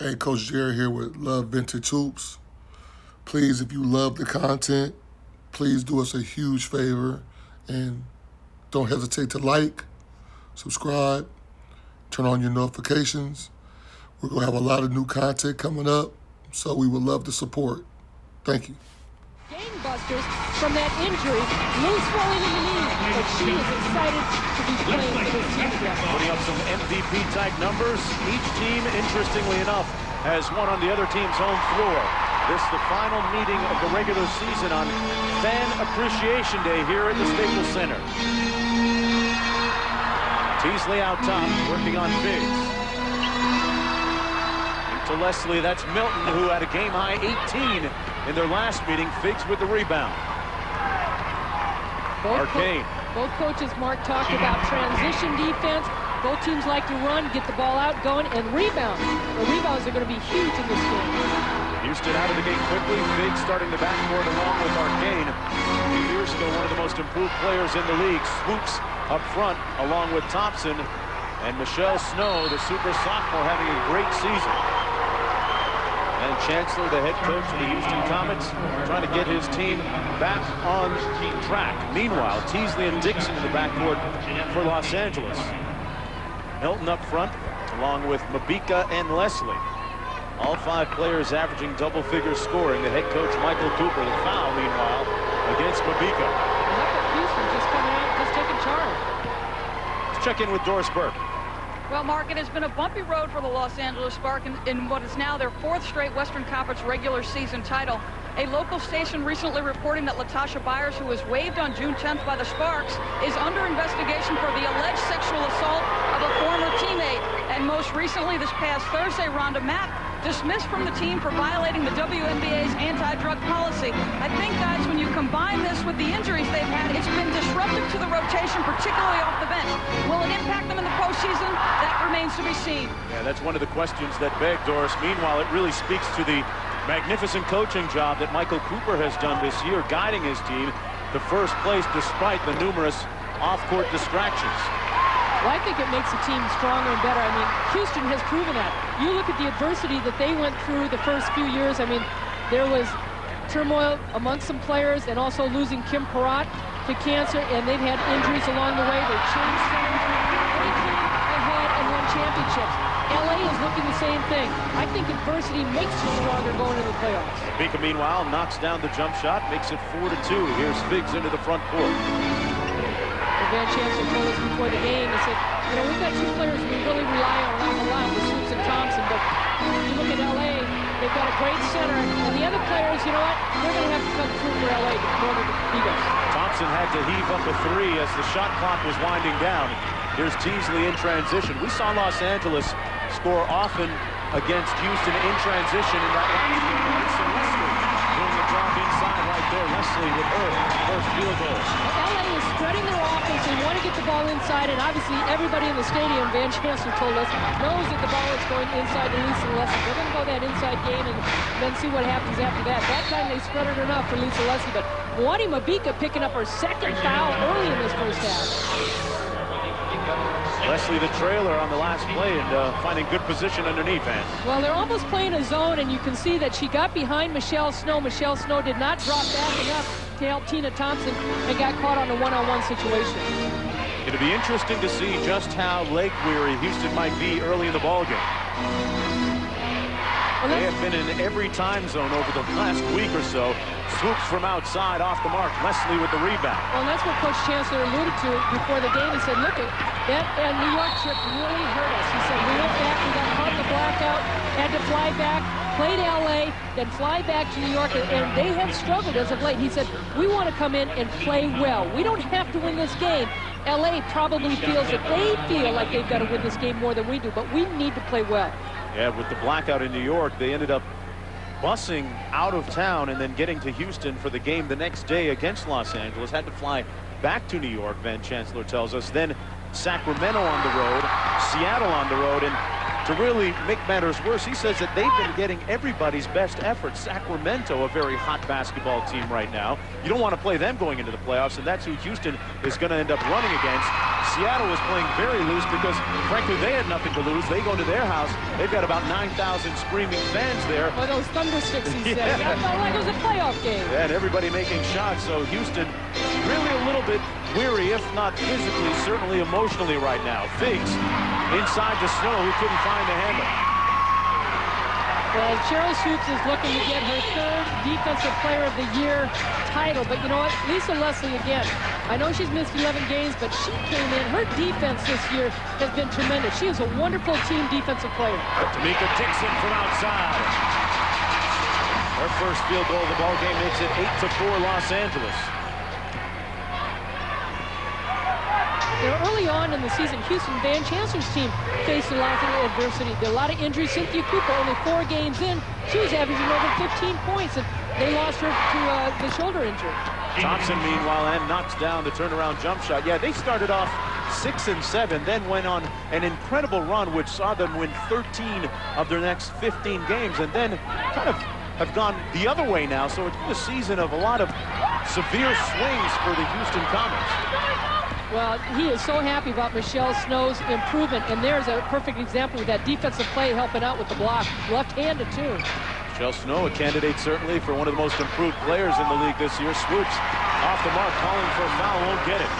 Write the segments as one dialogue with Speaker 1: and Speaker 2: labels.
Speaker 1: Hey, Coach Jerry here with Love Vintage Hoops. Please, if you love the content, please do us a huge favor and don't hesitate to like, subscribe, turn on your notifications. We're going to have a lot of new content coming up, so we would love the support. Thank you.
Speaker 2: Gangbusters from that injury, loose swelling in the knee, but she is excited to be playing for this team again.
Speaker 3: Putting up some MVP-type numbers. Each team, interestingly enough, has one on the other team's home floor. This is the final meeting of the regular season on Fan Appreciation Day here at the Staples Center. Teasley out top, working on Biggs. To Leslie, that's Milton, who had a game-high 18 in their last meeting. Figs with the rebound.
Speaker 2: Both coaches, Mark, talked about transition defense. Both teams like to run, get the ball out, going, and rebound. The rebounds are going to be huge in this game.
Speaker 3: Houston out of the game quickly. Figs starting the backcourt along with Arcane. A few years ago, one of the most improved players in the league. Swoops up front along with Thompson. And Michelle Snow, the super sophomore, having a great season. And Chancellor, the head coach of the Houston Comets, trying to get his team back on track. Meanwhile, Teasley and Dixon in the backcourt for Los Angeles. Milton up front, along with Mabika and Leslie. All five players averaging double-figure scoring. The head coach, Michael Cooper, the foul, meanwhile, against Mabika.
Speaker 2: Houston just coming out, just taking charge.
Speaker 3: Let's check in with Doris Burke.
Speaker 4: Well, Mark, it has been a bumpy road for the Los Angeles Sparks in what is now their fourth straight Western Conference regular season title. A local station recently reporting that Latasha Byers, who was waived on June 10th by the Sparks, is under investigation for the alleged sexual assault of a former teammate. And most recently, this past Thursday, Rhonda Mapp dismissed from the team for violating the WNBA's anti-drug policy. I think, guys, when you combine this with the injuries they've had, it's been disruptive to the rotation, particularly off the bench. Will it impact them in the postseason? That remains to be seen.
Speaker 3: Yeah, that's one of the questions that beg, Doris. Meanwhile, it really speaks to the magnificent coaching job that Michael Cooper has done this year, guiding his team to first place despite the numerous off-court distractions.
Speaker 2: Well, I think it makes the team stronger and better. I mean, Houston has proven that. You look at the adversity that they went through the first few years. I mean, there was turmoil amongst some players and also losing Kim Peratt to cancer, and they've had injuries along the way. They've changed everything ahead and won championships. LA is looking the same thing. I think adversity makes you stronger going into the playoffs.
Speaker 3: Mabika, meanwhile, knocks down the jump shot, makes it 4-2. Here's Figs into the front court.
Speaker 2: Van Chancellor told us before the game, he said, you know, we've got two players we really rely on an awful lot, with Swoops and Thompson, but you look at LA, they've got a great center, and the other players, you know what, they're going to have to come through for LA in order to beat us.
Speaker 3: Thompson had to heave up a three as the shot clock was winding down. Here's Teasley in transition. We saw Los Angeles score often against Houston in transition in that last game. So Leslie doing the job inside right there. Leslie with her first field goal.
Speaker 2: LA is spreading their offense. They want to get the ball inside, and obviously everybody in the stadium, Van Chancellor told us, knows that the ball is going inside to Lisa Leslie. They're going to go that inside game and then see what happens after that. That time they spread it enough for Lisa Leslie, but Mwani Mabika picking up her second foul early in this first half.
Speaker 3: Leslie the trailer on the last play and finding good position underneath, Van.
Speaker 2: Well, they're almost playing a zone, and you can see that she got behind Michelle Snow. Michelle Snow did not drop back enough to help Tina Thompson and got caught on a one-on-one situation.
Speaker 3: It'll be interesting to see just how leg-weary Houston might be early in the ballgame.
Speaker 2: Well,
Speaker 3: they have been in every time zone over the last week or so. Swoops from outside, off the mark. Leslie with the rebound.
Speaker 2: Well, that's what Coach Chancellor alluded to before the game. He said, look, that New York trip really hurt us. He said, we went back, we got caught in the blackout, had to fly back, played LA, then fly back to New York, and they have struggled as of late. He said, we want to come in and play well. We don't have to win this game. LA probably feels that they feel like they've got to win this game more than we do, but we need to play well.
Speaker 3: Yeah, with the blackout in New York, they ended up busing out of town and then getting to Houston for the game the next day against Los Angeles. Had to fly back to New York, Van Chancellor tells us. Then Sacramento on the road, Seattle on the road, and to really make matters worse, he says that they've been getting everybody's best effort. Sacramento, a very hot basketball team right now. You don't want to play them going into the playoffs, and that's who Houston is going to end up running against. Seattle was playing very loose because, frankly, they had nothing to lose. They go to their house. They've got about 9,000 screaming fans there.
Speaker 2: Oh, those thunder sticks, he said. That felt like it was a playoff game.
Speaker 3: Yeah, and everybody making shots, so Houston really a little bit weary, if not physically, certainly emotionally right now. Figs inside the Snow, who couldn't find the handle.
Speaker 2: Well, Cheryl Swoops is looking to get her third Defensive Player of the Year title. But you know what? Lisa Leslie again. I know she's missed 11 games, but she came in. Her defense this year has been tremendous. She is a wonderful team defensive player.
Speaker 3: Tamika Dixon from outside. Her first field goal of the ball game makes it 8-4 Los Angeles.
Speaker 2: You know, early on in the season, Houston Van Chancellor's team faced a lot of adversity. There were a lot of injuries. Cynthia Cooper, only 4 games in, she was averaging over 15 points, and they lost her to the shoulder injury.
Speaker 3: Thompson, meanwhile, and knocks down the turnaround jump shot. Yeah, they started off 6-7, then went on an incredible run, which saw them win 13 of their next 15 games, and then kind of have gone the other way now. So it's been a season of a lot of severe swings for the Houston Comets.
Speaker 2: Well, he is so happy about Michelle Snow's improvement, and there's a perfect example with that defensive play helping out with the block. Left-handed, too.
Speaker 3: Michelle Snow, a candidate certainly for one of the most improved players in the league this year. Swoops off the mark, calling for a foul, won't get it.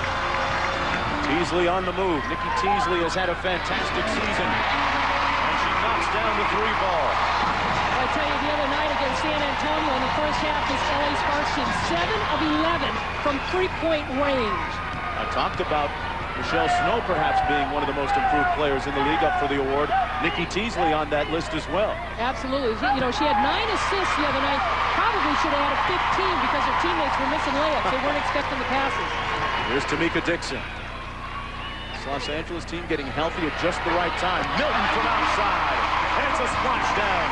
Speaker 3: Teasley on the move. Nikki Teasley has had a fantastic season, and she knocks down the 3-ball.
Speaker 2: I tell you, the other night against San Antonio in the first half, this LA Sparks team 7 of 11 from three-point range.
Speaker 3: I talked about Michelle Snow perhaps being one of the most improved players in the league, up for the award. Nikki Teasley on that list as well.
Speaker 2: Absolutely. You know, she had 9 assists the other night. Probably should have had a 15 because her teammates were missing layups. They weren't expecting the passes.
Speaker 3: Here's Tamika Dixon. This Los Angeles team getting healthy at just the right time. Milton from outside. And it's a splashdown.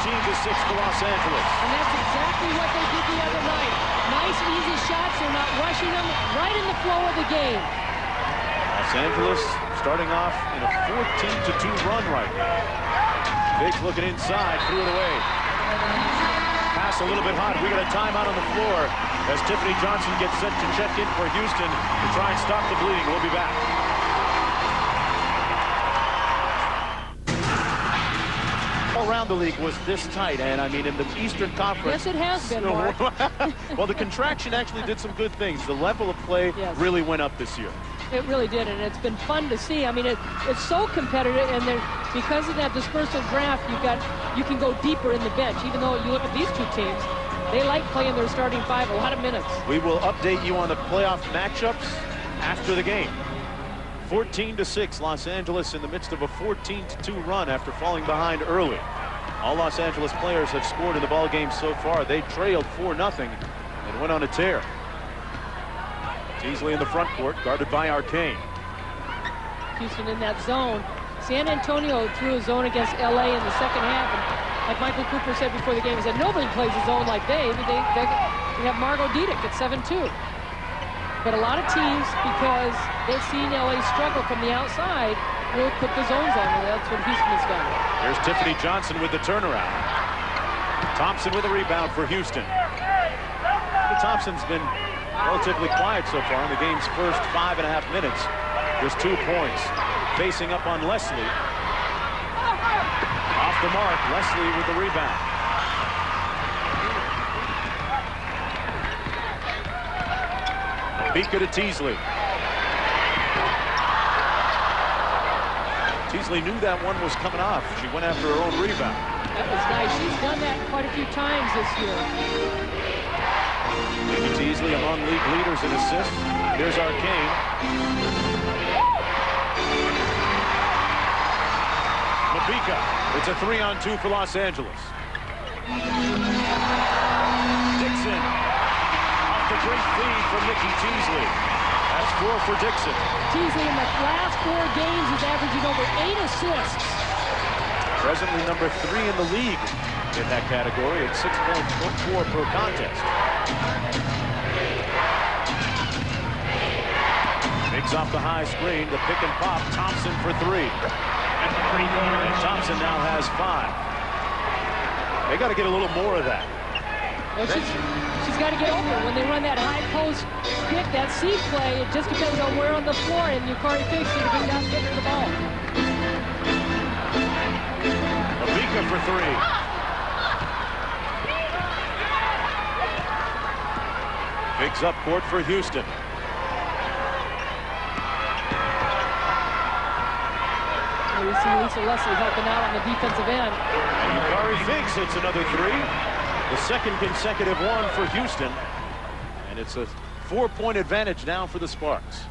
Speaker 3: 14-6 for Los Angeles.
Speaker 2: And that's exactly what they did the other night. Nice, easy shots. They're not rushing them. Right in the flow of the game.
Speaker 3: Los Angeles starting off in a 14-2 run right now. Biggs looking inside, threw it away. Pass a little bit hot. We got a timeout on the floor as Tiffany Johnson gets set to check in for Houston to try and stop the bleeding. We'll be back. All around the league was this tight, and I mean in the Eastern Conference.
Speaker 2: Yes, it has been, Mark.
Speaker 3: Well, the contraction actually did some good things. The level of play really went up this year.
Speaker 2: It really did, and it's been fun to see. I mean, it's so competitive, and because of that dispersal draft, you can go deeper in the bench. Even though you look at these two teams, they like playing their starting 5 a lot of minutes.
Speaker 3: We will update you on the playoff matchups after the game. 14-6, Los Angeles in the midst of a 14-2 run after falling behind early. All Los Angeles players have scored in the ball game so far. They trailed 4-0 and went on a tear. Teasley in the front court, guarded by Arcane.
Speaker 2: Houston in that zone. San Antonio threw a zone against LA in the second half, and like Michael Cooper said before the game, he said nobody plays a zone like they have Margot Diedick at 7-2. But a lot of teams, because they've seen LA struggle from the outside, will put the zones on, and that's what Houston has done.
Speaker 3: Here's Tiffany Johnson with the turnaround. Thompson with a rebound for Houston. Thompson's been relatively quiet so far in the game's first 5.5 minutes. Just 2 points. Facing up on Leslie. Off the mark, Leslie with the rebound. Beaka to Teasley. Teasley knew that one was coming off. She went after her own rebound.
Speaker 2: That was nice. She's done that quite a few times this year.
Speaker 3: Nikki Teasley among league leaders in assists. Here's Arcane. Beaka. It's a 3-on-2 for Los Angeles. Dixon. Off the great feed from Nikki Teasley. That's 4 for Dixon.
Speaker 2: Teasley in the last 4 games is averaging over 8 assists.
Speaker 3: Presently number 3 in the league in that category at 6.4 per contest. Biggs off the high screen, the pick and pop. Thompson for 3. And Thompson now has 5. They got to get a little more of that.
Speaker 2: Well, she's got to get over it. When they run that high post kick, that seed play, it just depends on where on the floor, and Yukari Figs need to bring down and get her the ball.
Speaker 3: Mabika for 3. Figs up court for Houston.
Speaker 2: We see Lisa Leslie helping out on the defensive end.
Speaker 3: And Yukari Figs hits another 3. The second consecutive one for Houston. And it's a 4-point advantage now for the Sparks.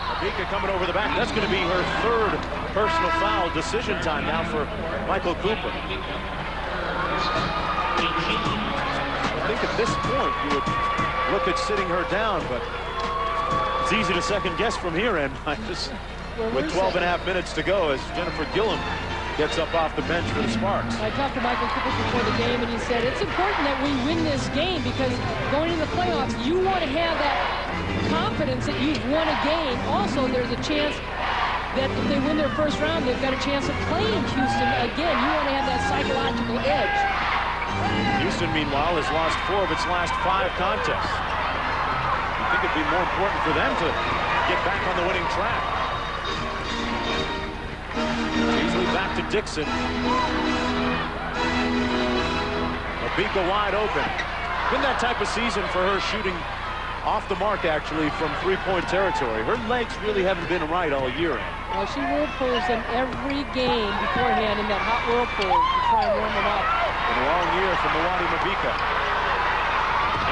Speaker 3: Mabika coming over the back. That's going to be her 3rd personal foul. Decision time now for Michael Cooper. I think at this point you would look at sitting her down, but it's easy to second guess from here, and with 12 and a half minutes to go as Jennifer Gillum gets up off the bench for the Sparks.
Speaker 2: I talked to Michael Cooper before the game, and he said it's important that we win this game because going into the playoffs, you want to have that confidence that you've won a game. Also, there's a chance that if they win their first round, they've got a chance of playing Houston again. You want to have that psychological edge.
Speaker 3: Houston, meanwhile, has lost 4 of its last 5 contests. You think it'd be more important for them to get back on the winning track. Easily back to Dixon. Mabika wide open. Been that type of season for her, shooting off the mark, actually, from 3-point territory. Her legs really haven't been right all year.
Speaker 2: Well, she whirlpools them every game beforehand in that hot whirlpool to try and warm them up.
Speaker 3: Been a long year for Milwaukee Mabika.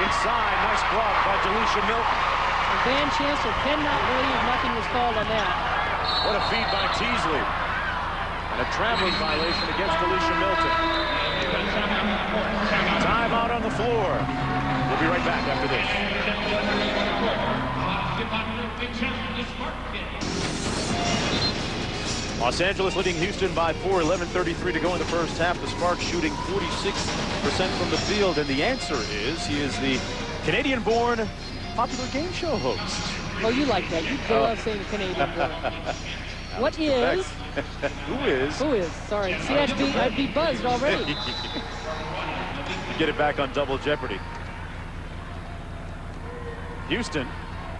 Speaker 3: Inside, nice block by Delisha Milton.
Speaker 2: And Van Chancellor cannot believe nothing was called on that.
Speaker 3: What a feed by Teasley. And a traveling violation against Delisha Milton. Timeout on the floor. We'll be right back after this. Los Angeles leading Houston by 4, 11:33 to go in the first half. The Sparks shooting 46% from the field, and the answer is he is the Canadian-born popular game show host.
Speaker 2: Oh, you like that. You love saying Canadian-born. What is?
Speaker 3: Who is?
Speaker 2: Who is? Sorry. See, I'd be buzzed already.
Speaker 3: Get it back on Double Jeopardy. Houston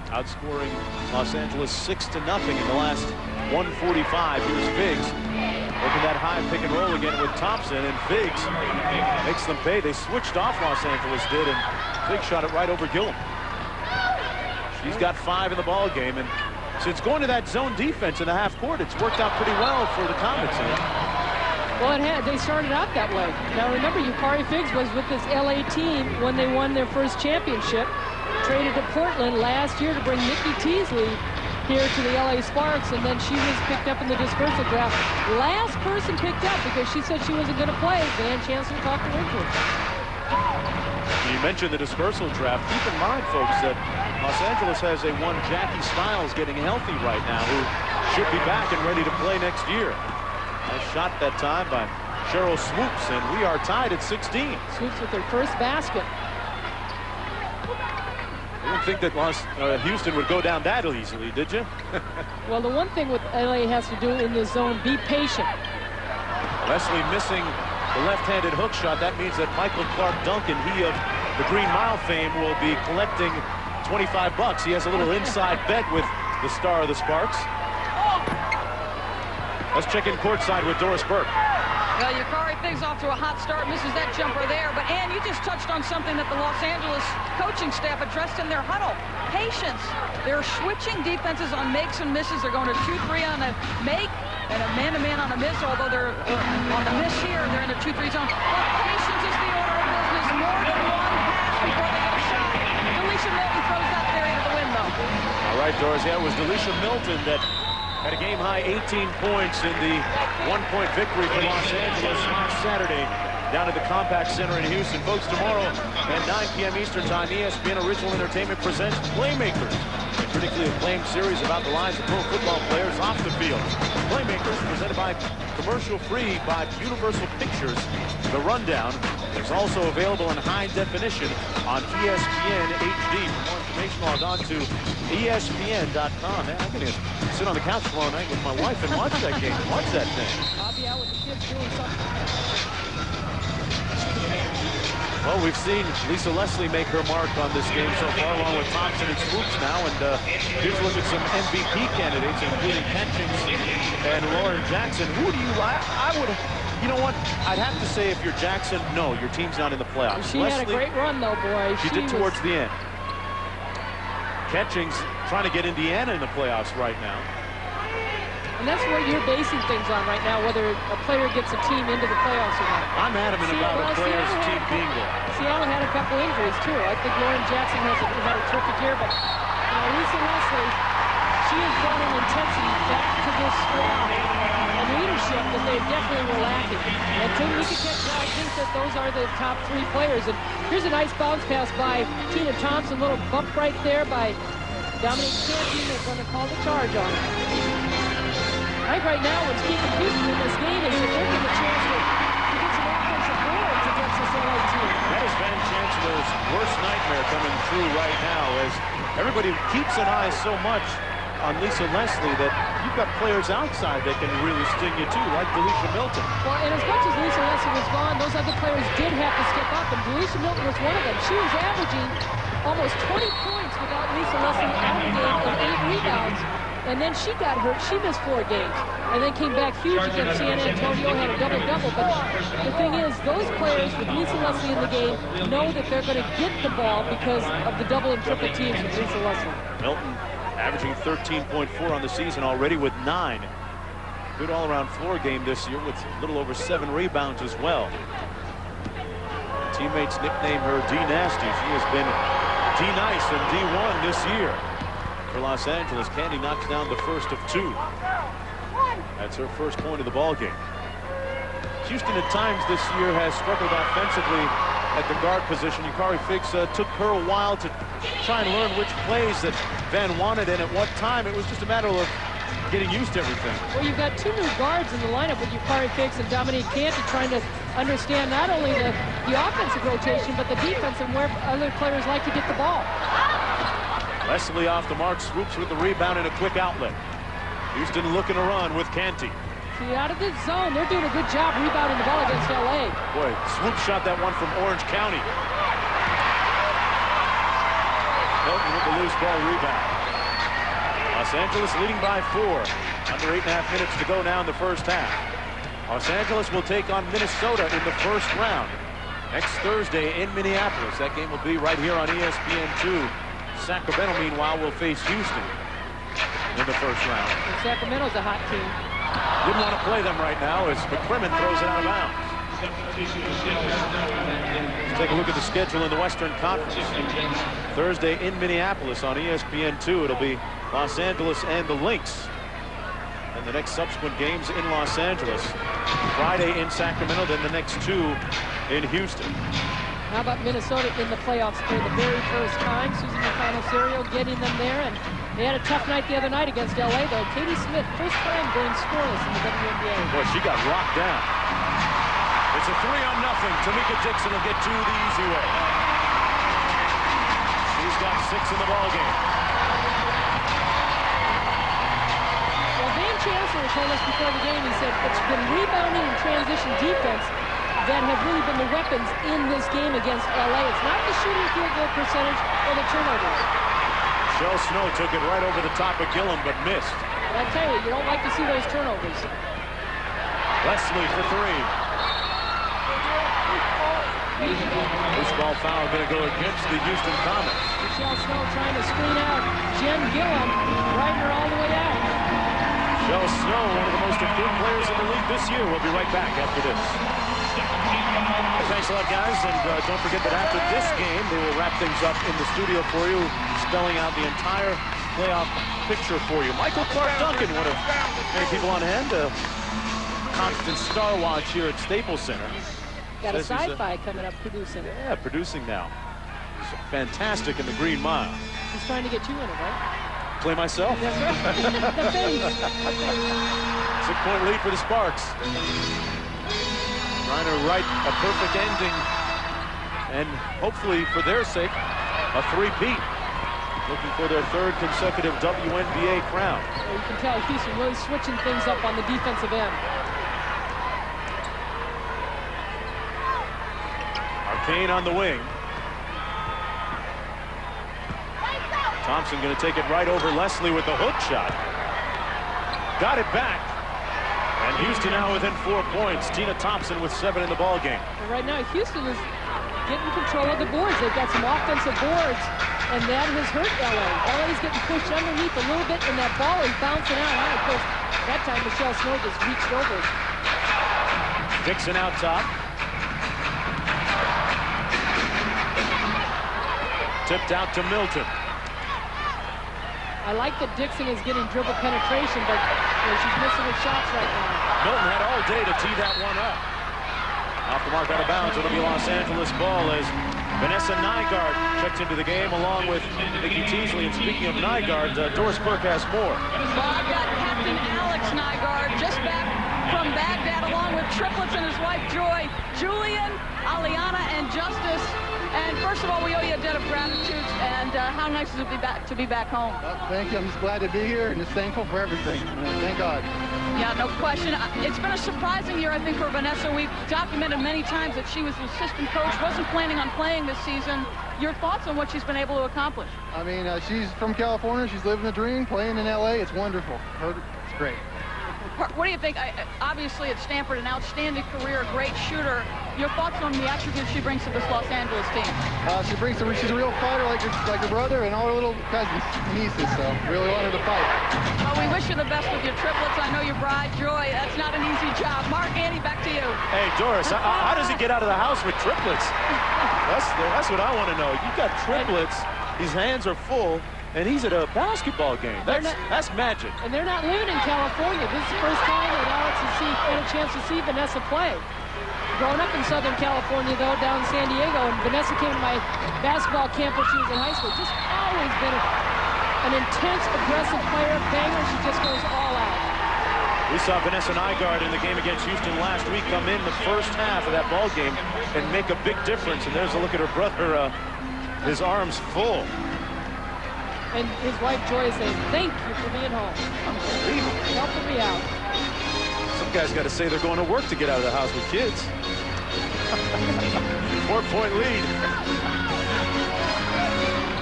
Speaker 3: outscoring Los Angeles 6-0 in the last 1:45. Here's Figs working that high pick and roll again with Thompson, and Figs makes them pay. They switched off, Los Angeles did, and Figs shot it right over Gillum. She's got 5 in the ball game, and since going to that zone defense in the half court, it's worked out pretty well for the Comets.
Speaker 2: Well, they started out that way. Now remember, Yukari Figs was with this LA team when they won their first championship. Traded to Portland last year to bring Nikki Teasley here to the LA Sparks, and then she was picked up in the dispersal draft. Last person picked up because she said she wasn't going to play. Van Chancellor talked her into it.
Speaker 3: You mentioned the dispersal draft. Keep in mind, folks, that Los Angeles has a one Jackie Stiles getting healthy right now, who should be back and ready to play next year. Nice shot that time by Cheryl Swoops, and we are tied at 16.
Speaker 2: Swoops with her first basket.
Speaker 3: You didn't think that Houston would go down that easily, did you?
Speaker 2: Well, the one thing with LA has to do in this zone, be patient.
Speaker 3: Leslie missing the left-handed hook shot. That means that Michael Clark Duncan, he of the Green Mile fame, will be collecting $25. He has a little inside bet with the star of the Sparks. Let's check in courtside with Doris Burke.
Speaker 4: Well, Yukari Figs off to a hot start, misses that jumper there. But, Ann, you just touched on something that the Los Angeles coaching staff addressed in their huddle. Patience. They're switching defenses on makes and misses. They're going to 2-3 on a make and a man-to-man on a miss, although they're on the miss here. They're in a 2-3 zone. But patience is the order of business. More than one pass before they get a shot. Delisha Milton throws that there into the wind, though.
Speaker 3: All right, Doris. Yeah, it was Delisha Milton that had a game-high 18 points in the one-point victory for Los Angeles last Saturday down at the Compaq Center in Houston. Folks, tomorrow at 9 p.m. Eastern Time, ESPN Original Entertainment presents Playmakers, a critically acclaimed series about the lives of pro football players off the field. Playmakers presented by commercial-free by Universal Pictures. The Rundown It's also available in high definition on ESPN HD. For more information, log on to ESPN.com. Man, I'm going to sit on the couch tomorrow night with my wife and watch that game. Watch that thing.
Speaker 2: I'll be out with the kids doing something.
Speaker 3: Well, we've seen Lisa Leslie make her mark on this game so far, along with Thompson and Swoops now. And here's a look at some MVP candidates, including Catchings and Lauren Jackson. Who do you like? I would, you know what? I'd have to say if you're Jackson, no, your team's not in the playoffs.
Speaker 2: She had a great run, though, boy.
Speaker 3: She did towards the end. Catchings trying to get Indiana in the playoffs right now.
Speaker 2: And that's what you're basing things on right now, whether a player gets a team into the playoffs or not.
Speaker 3: I'm adamant about a player's team being there.
Speaker 2: Seattle had a couple injuries, too. I think Lauren Jackson had a terrific year, but Lisa Leslie, she has brought an intensity back to this squad and leadership that they definitely were lacking. And Tamika Catchings, I think that those are the top three players. And here's a nice bounce pass by Tina Thompson, little bump right there by Dominique Canty. They're going to call the charge on it. I think right now what's keeping Houston in this game is that they're getting a chance to get some offensive boards against this LA team.
Speaker 3: That is Van Chancellor's worst nightmare coming true right now, as everybody keeps an eye so much on Lisa Leslie that you've got players outside that can really sting you too, like Delisha Milton.
Speaker 2: Well, and as much as Lisa Leslie was gone, those other players did have to step up, and Delisha Milton was one of them. She was averaging almost 20 points without Lisa Leslie out of the game and 8 rebounds. And then she got hurt. She missed 4 games. And then came back huge against San Antonio, had a double-double. But the thing is, those players with Lisa Leslie in the game know that they're going to get the ball because of the double and triple teams with Lisa Leslie.
Speaker 3: Milton averaging 13.4 on the season already with 9. Good all-around floor game this year with a little over 7 rebounds as well. Teammates nickname her D-Nasty. She has been D-Nice and D1 this year. For Los Angeles, Candy knocks down the first of 2. That's her first point of the ball game. Houston at times this year has struggled offensively at the guard position. Yukari Figgs took her a while to try and learn which plays that Van wanted and at what time. It was just a matter of getting used to everything.
Speaker 2: Well, you've got 2 new guards in the lineup with Yukari Figgs and Dominique Canty trying to understand not only the offensive rotation, but the defense and where other players like to get the ball.
Speaker 3: Leslie off the mark, Swoops with the rebound and a quick outlet. Houston looking to run with Canty.
Speaker 2: See, out of the zone, they're doing a good job rebounding the ball against LA.
Speaker 3: Boy, Swoops shot that one from Orange County. Milton with the loose ball rebound. Los Angeles leading by 4. Under 8.5 minutes to go now in the first half. Los Angeles will take on Minnesota in the first round next Thursday in Minneapolis. That game will be right here on ESPN2. Sacramento, meanwhile, will face Houston in the first round.
Speaker 2: And Sacramento's a hot team.
Speaker 3: Didn't want to play them right now as McCrimmon throws it out of bounds. Let's take a look at the schedule in the Western Conference. Thursday in Minneapolis on ESPN2. It'll be Los Angeles and the Lynx. And the next subsequent games in Los Angeles. Friday in Sacramento, then the next 2 in Houston.
Speaker 2: How about Minnesota in the playoffs for the very first time? Susan Serio getting them there, and they had a tough night the other night against LA, though. Katie Smith, first time going scoreless in the WNBA.
Speaker 3: Boy, she got locked down. It's a 3-0. Tamika Dixon will get 2 the easy way. She's got 6 in the ball game.
Speaker 2: Well, Van Chancellor told us before the game, he said it's been rebounding and transition defense that have really been the weapons in this game against LA. It's not the shooting field goal percentage or the turnovers.
Speaker 3: Michelle Snow took it right over the top of Gillum, but missed.
Speaker 2: But I tell you, you don't like to see those turnovers.
Speaker 3: Leslie for 3. Loose ball foul going to go against the Houston Comets.
Speaker 2: Michelle Snow trying to screen out Jen Gillum, riding her all the way out.
Speaker 3: Michelle Snow, one of the most improved players in the league this year. We'll be right back after this. Thanks a lot, guys, and don't forget that after this game, they will wrap things up in the studio for you, spelling out the entire playoff picture for you. Michael Clark Duncan, one of many people on hand, a constant star watch here at Staples Center.
Speaker 2: Got a sci-fi coming up producing.
Speaker 3: Yeah, producing now. He's fantastic in the Green Mile.
Speaker 2: He's trying to get you in it, right?
Speaker 3: Play myself.
Speaker 2: That's right. The face.
Speaker 3: 6-point lead for the Sparks. Trying to write a perfect ending and hopefully for their sake, a three-peat. Looking for their third consecutive WNBA crown.
Speaker 2: Well, you can tell Houston really switching things up on the defensive end.
Speaker 3: Arcane on the wing. Thompson going to take it right over Leslie with the hook shot. Got it back. And Houston now within 4 points. Tina Thompson with 7 in the ball game.
Speaker 2: And right now, Houston is getting control of the boards. They've got some offensive boards, and that has hurt LA. LA's getting pushed underneath a little bit, and that ball is bouncing out high. Of course, that time Michelle Snow just reached over.
Speaker 3: Dixon out top. Tipped out to Milton.
Speaker 2: I like that Dixon is getting dribble penetration, but she's missing her shots right now.
Speaker 3: Milton had all day to tee that one up. Off the mark, out of bounds. It'll be Los Angeles ball as Vanessa Nygaard checks into the game along with Nikki Teasley. And speaking of Nygaard, Doris Burke has more.
Speaker 4: Well, I've got Captain Alex Nygaard just back from Baghdad along with triplets and his wife Joy, Julian, Aliana, and Justice. And first of all, we owe you a debt of gratitude, and how nice is it to be back home?
Speaker 5: Thank you. I'm just glad to be here and just thankful for everything. Thank God.
Speaker 4: Yeah, no question. It's been a surprising year, I think, for Vanessa. We've documented many times that she was the assistant coach, wasn't planning on playing this season. Your thoughts on what she's been able to accomplish?
Speaker 5: I mean, she's from California. She's living the dream, playing in LA. It's wonderful. It's great.
Speaker 4: What do you think? Obviously, at Stanford, an outstanding career, a great shooter. Your thoughts on the attributes she brings to this Los Angeles team?
Speaker 5: She's a real fighter, like her brother and all her little cousins, nieces. So really want her to fight.
Speaker 4: Well, we wish you the best with your triplets. I know your bride, Joy. That's not an easy job. Mark, Andy, back to you.
Speaker 3: Hey, Doris, how does he get out of the house with triplets? That's what I want to know. You've got triplets. His hands are full. And he's at a basketball game. That's magic.
Speaker 2: And they're not living in California. This is the first time that Alex has had a chance to see Vanessa play. Growing up in Southern California, though, down in San Diego, and Vanessa came to my basketball camp when she was in high school. Just always been an intense, aggressive player, banger. She just goes all out.
Speaker 3: We saw Vanessa Nygaard in the game against Houston last week come in the first half of that ball game and make a big difference. And there's a look at her brother, his arms full.
Speaker 2: And his wife Joy is saying, "Thank you for being home. Helping me out."
Speaker 3: Some guys got to say they're going to work to get out of the house with kids. 4-point lead.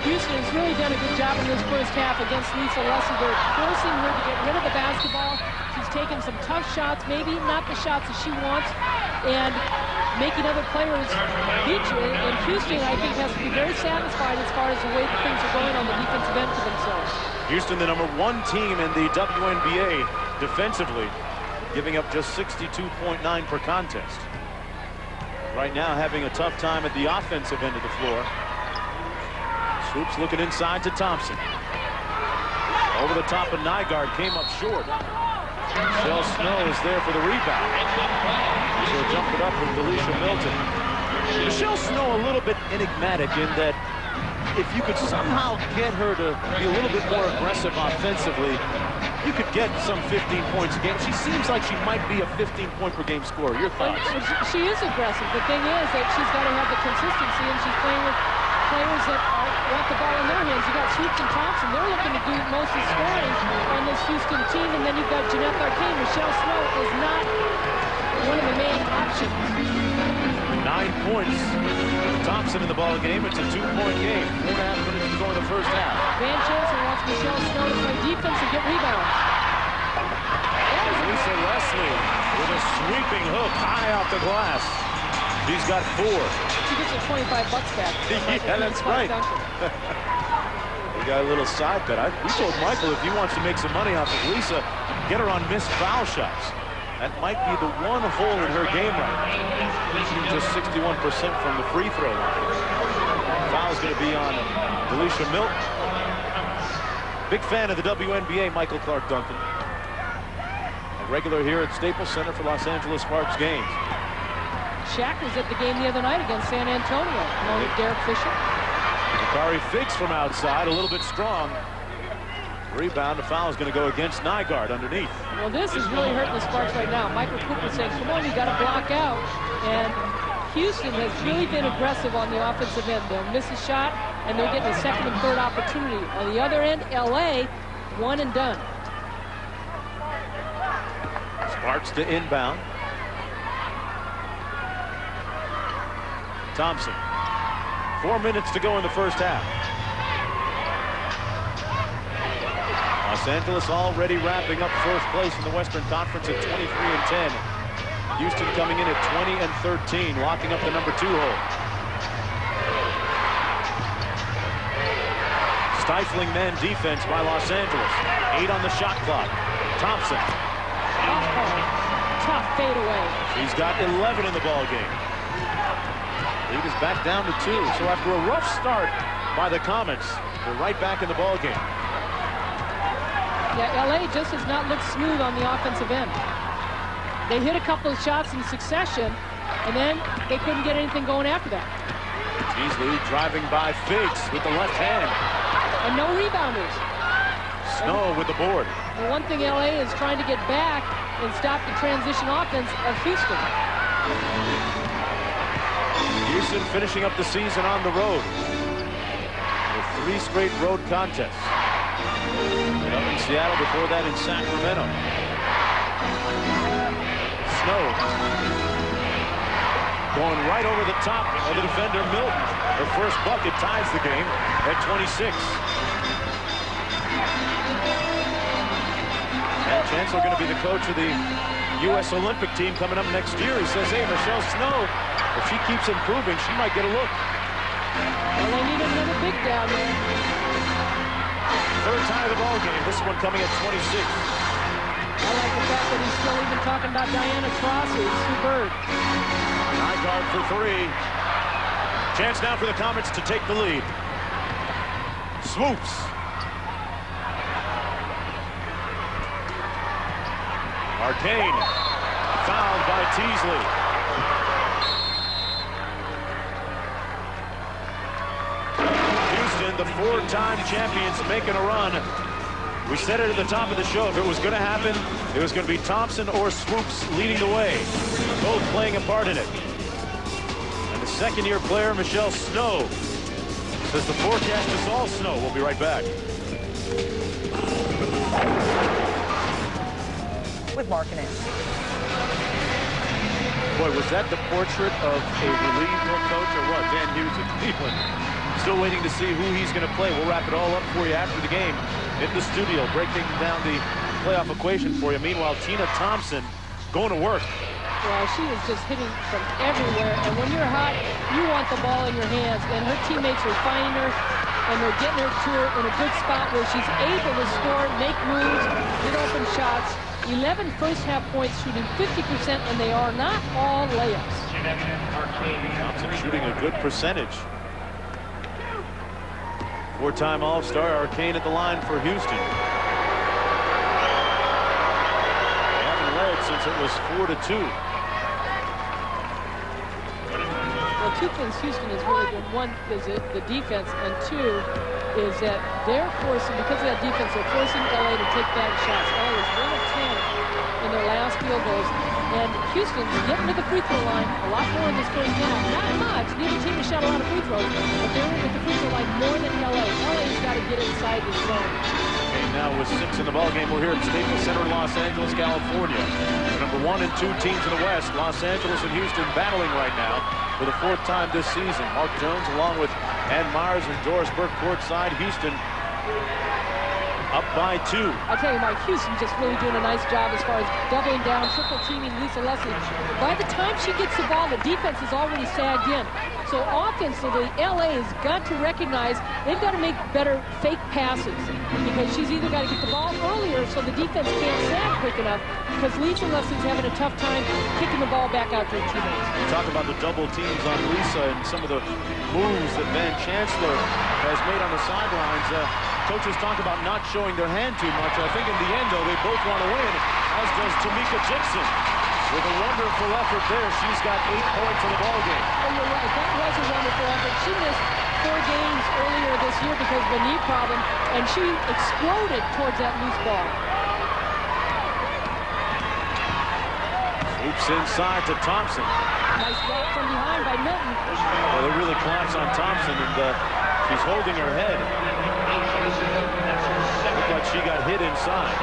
Speaker 2: Houston has really done a good job in this first half against Lisa Leslie. They're forcing her to get rid of the basketball. She's taken some tough shots, maybe not the shots that she wants, and making other players beat you. And Houston, I think, has to be very satisfied as far as the way that things are going on the defensive end for themselves.
Speaker 3: Houston, the #1 team in the WNBA defensively, giving up just 62.9 per contest. Right now having a tough time at the offensive end of the floor. Swoops looking inside to Thompson. Over the top of Nygaard, came up short. Michelle Snow is there for the rebound. She'll jump it up with Delisha Milton. Michelle Snow a little bit enigmatic in that if you could somehow get her to be a little bit more aggressive offensively, you could get some 15 points a game. She seems like she might be a 15-point per game scorer. Your thoughts?
Speaker 2: She is aggressive. The thing is that she's got to have the consistency, and she's playing with players that want the ball in their hands. You got Swoops and Thompson. They're looking to do most of the scoring on this Houston team, and then you've got Jeanette Arcane. Michelle Snow is not one of the main options.
Speaker 3: 9 points. Thompson in the ball game. It's a 2-point game. 4.5 minutes to go in the first half.
Speaker 2: Van Jansen wants Michelle Snow to play defense and get rebounds.
Speaker 3: Lisa Leslie with a sweeping hook high off the glass. She's got 4.
Speaker 2: She gets her $25 back.
Speaker 3: Yeah, that's right. We got a little side bet. We told Michael if he wants to make some money off of Lisa, get her on missed foul shots. That might be the one hole in her game right now. She's just 61% from the free throw line. Foul's going to be on Delisha Milton. Big fan of the WNBA, Michael Clark Duncan. A regular here at Staples Center for Los Angeles Sparks games.
Speaker 2: Shaq was at the game the other night against San Antonio, along with Derek Fisher.
Speaker 3: Bakari Figs from outside, a little bit strong. Rebound, the foul is going to go against Nygaard underneath.
Speaker 2: Well, this is really hurting the Sparks right now. Michael Cooper saying, come on, you got to block out. And Houston has really been aggressive on the offensive end. They'll miss a shot, and they're getting a second and third opportunity. On the other end, LA, one and done.
Speaker 3: Sparks to inbound. Thompson. 4 minutes to go in the first half. Los Angeles already wrapping up first place in the Western Conference at 23-10. Houston coming in at 20-13, locking up the number 2 hole. Stifling man defense by Los Angeles. 8 on the shot clock. Thompson.
Speaker 2: Tough fadeaway.
Speaker 3: He's got 11 in the ball game. Lead is back down to 2. So after a rough start by the Comets, they're right back in the ball game.
Speaker 2: Yeah, LA just has not looked smooth on the offensive end. They hit a couple of shots in succession, and then they couldn't get anything going after that.
Speaker 3: Beasley driving by Figs with the left hand.
Speaker 2: And no rebounders.
Speaker 3: Snow with the board.
Speaker 2: The one thing LA is trying to get back and stop the transition offense of Houston.
Speaker 3: Houston finishing up the season on the road with 3 straight road contests. Up in Seattle, before that in Sacramento. Snow going right over the top of the defender Milton. Her first bucket ties the game at 26. And Chancellor going to be the coach of the U.S. Olympic team coming up next year. He says, hey, Michelle Snow, if she keeps improving, she might get a look.
Speaker 2: Well, they need another big down there.
Speaker 3: Third tie of the ball game. This one coming at 26.
Speaker 2: I like the fact that he's still even talking about Diana Taurasi, Sue Bird.
Speaker 3: High guard for 3. Chance now for the Comets to take the lead. Swoops. Arcane. Fouled by Teasley. Houston, the 4-time champions, making a run. We said it at the top of the show. If it was going to happen, it was going to be Thompson or Swoops leading the way. Both playing a part in it. And the second-year player, Michelle Snow, says the forecast is all snow. We'll be right back.
Speaker 6: With Mark and Ann.
Speaker 3: Boy, was that the portrait of a relieved head coach or what? Dan Hughes of Cleveland. Still waiting to see who he's going to play. We'll wrap it all up for you after the game in the studio, breaking down the playoff equation for you. Meanwhile, Tina Thompson going to work.
Speaker 2: Well, she is just hitting from everywhere, and when you're hot, you want the ball in your hands, and her teammates are finding her, and they're getting her to her in a good spot where she's able to score, make moves, get open shots. 11 first-half points, shooting 50%, and they are not all layups.
Speaker 3: Thompson shooting a good percentage. 4-time All-Star. Arcane at the line for Houston. They haven't led since it was 4-2.
Speaker 2: Well, 2 things Houston is really good. One is the defense, and 2 is that they're forcing, because of that defense, they're forcing LA to take bad shots. LA is 1 of 10 in their last field goals. And Houston's getting to the free throw line a lot more in this first half. Not much. Neither team has shot a lot of free throws, but they're at the free throw line more than LA. LA's got to get inside the zone.
Speaker 3: And now with 6 in the ballgame, we're here at Staples Center in Los Angeles, California. The number 1 and 2 teams in the West, Los Angeles and Houston, battling right now for the 4th time this season. Mark Jones along with Ann Myers and Doris Burke courtside. Houston up by 2.
Speaker 2: I tell you, Mike, Houston just really doing a nice job as far as doubling down, triple teaming Lisa Leslie. By the time she gets the ball, the defense is already sagged in. So offensively, LA has got to recognize they've got to make better fake passes, because she's either got to get the ball earlier so the defense can't sag quick enough, because Lisa Leslie's having a tough time kicking the ball back out to her teammates.
Speaker 3: You talk about the double teams on Lisa and some of the moves that Van Chancellor has made on the sidelines. Coaches talk about not showing their hand too much. I think in the end, though, they both want to win, as does Tamika Dixon. With a wonderful effort there, she's got 8 points in the ballgame.
Speaker 2: Oh, you're right. That was a wonderful effort. She missed 4 games earlier this year because of a knee problem, and she exploded towards that loose ball.
Speaker 3: Hoops inside to Thompson.
Speaker 2: Nice block from behind by Milton.
Speaker 3: Well, they really collapse on Thompson, and she's holding her head. Looked like she got hit inside.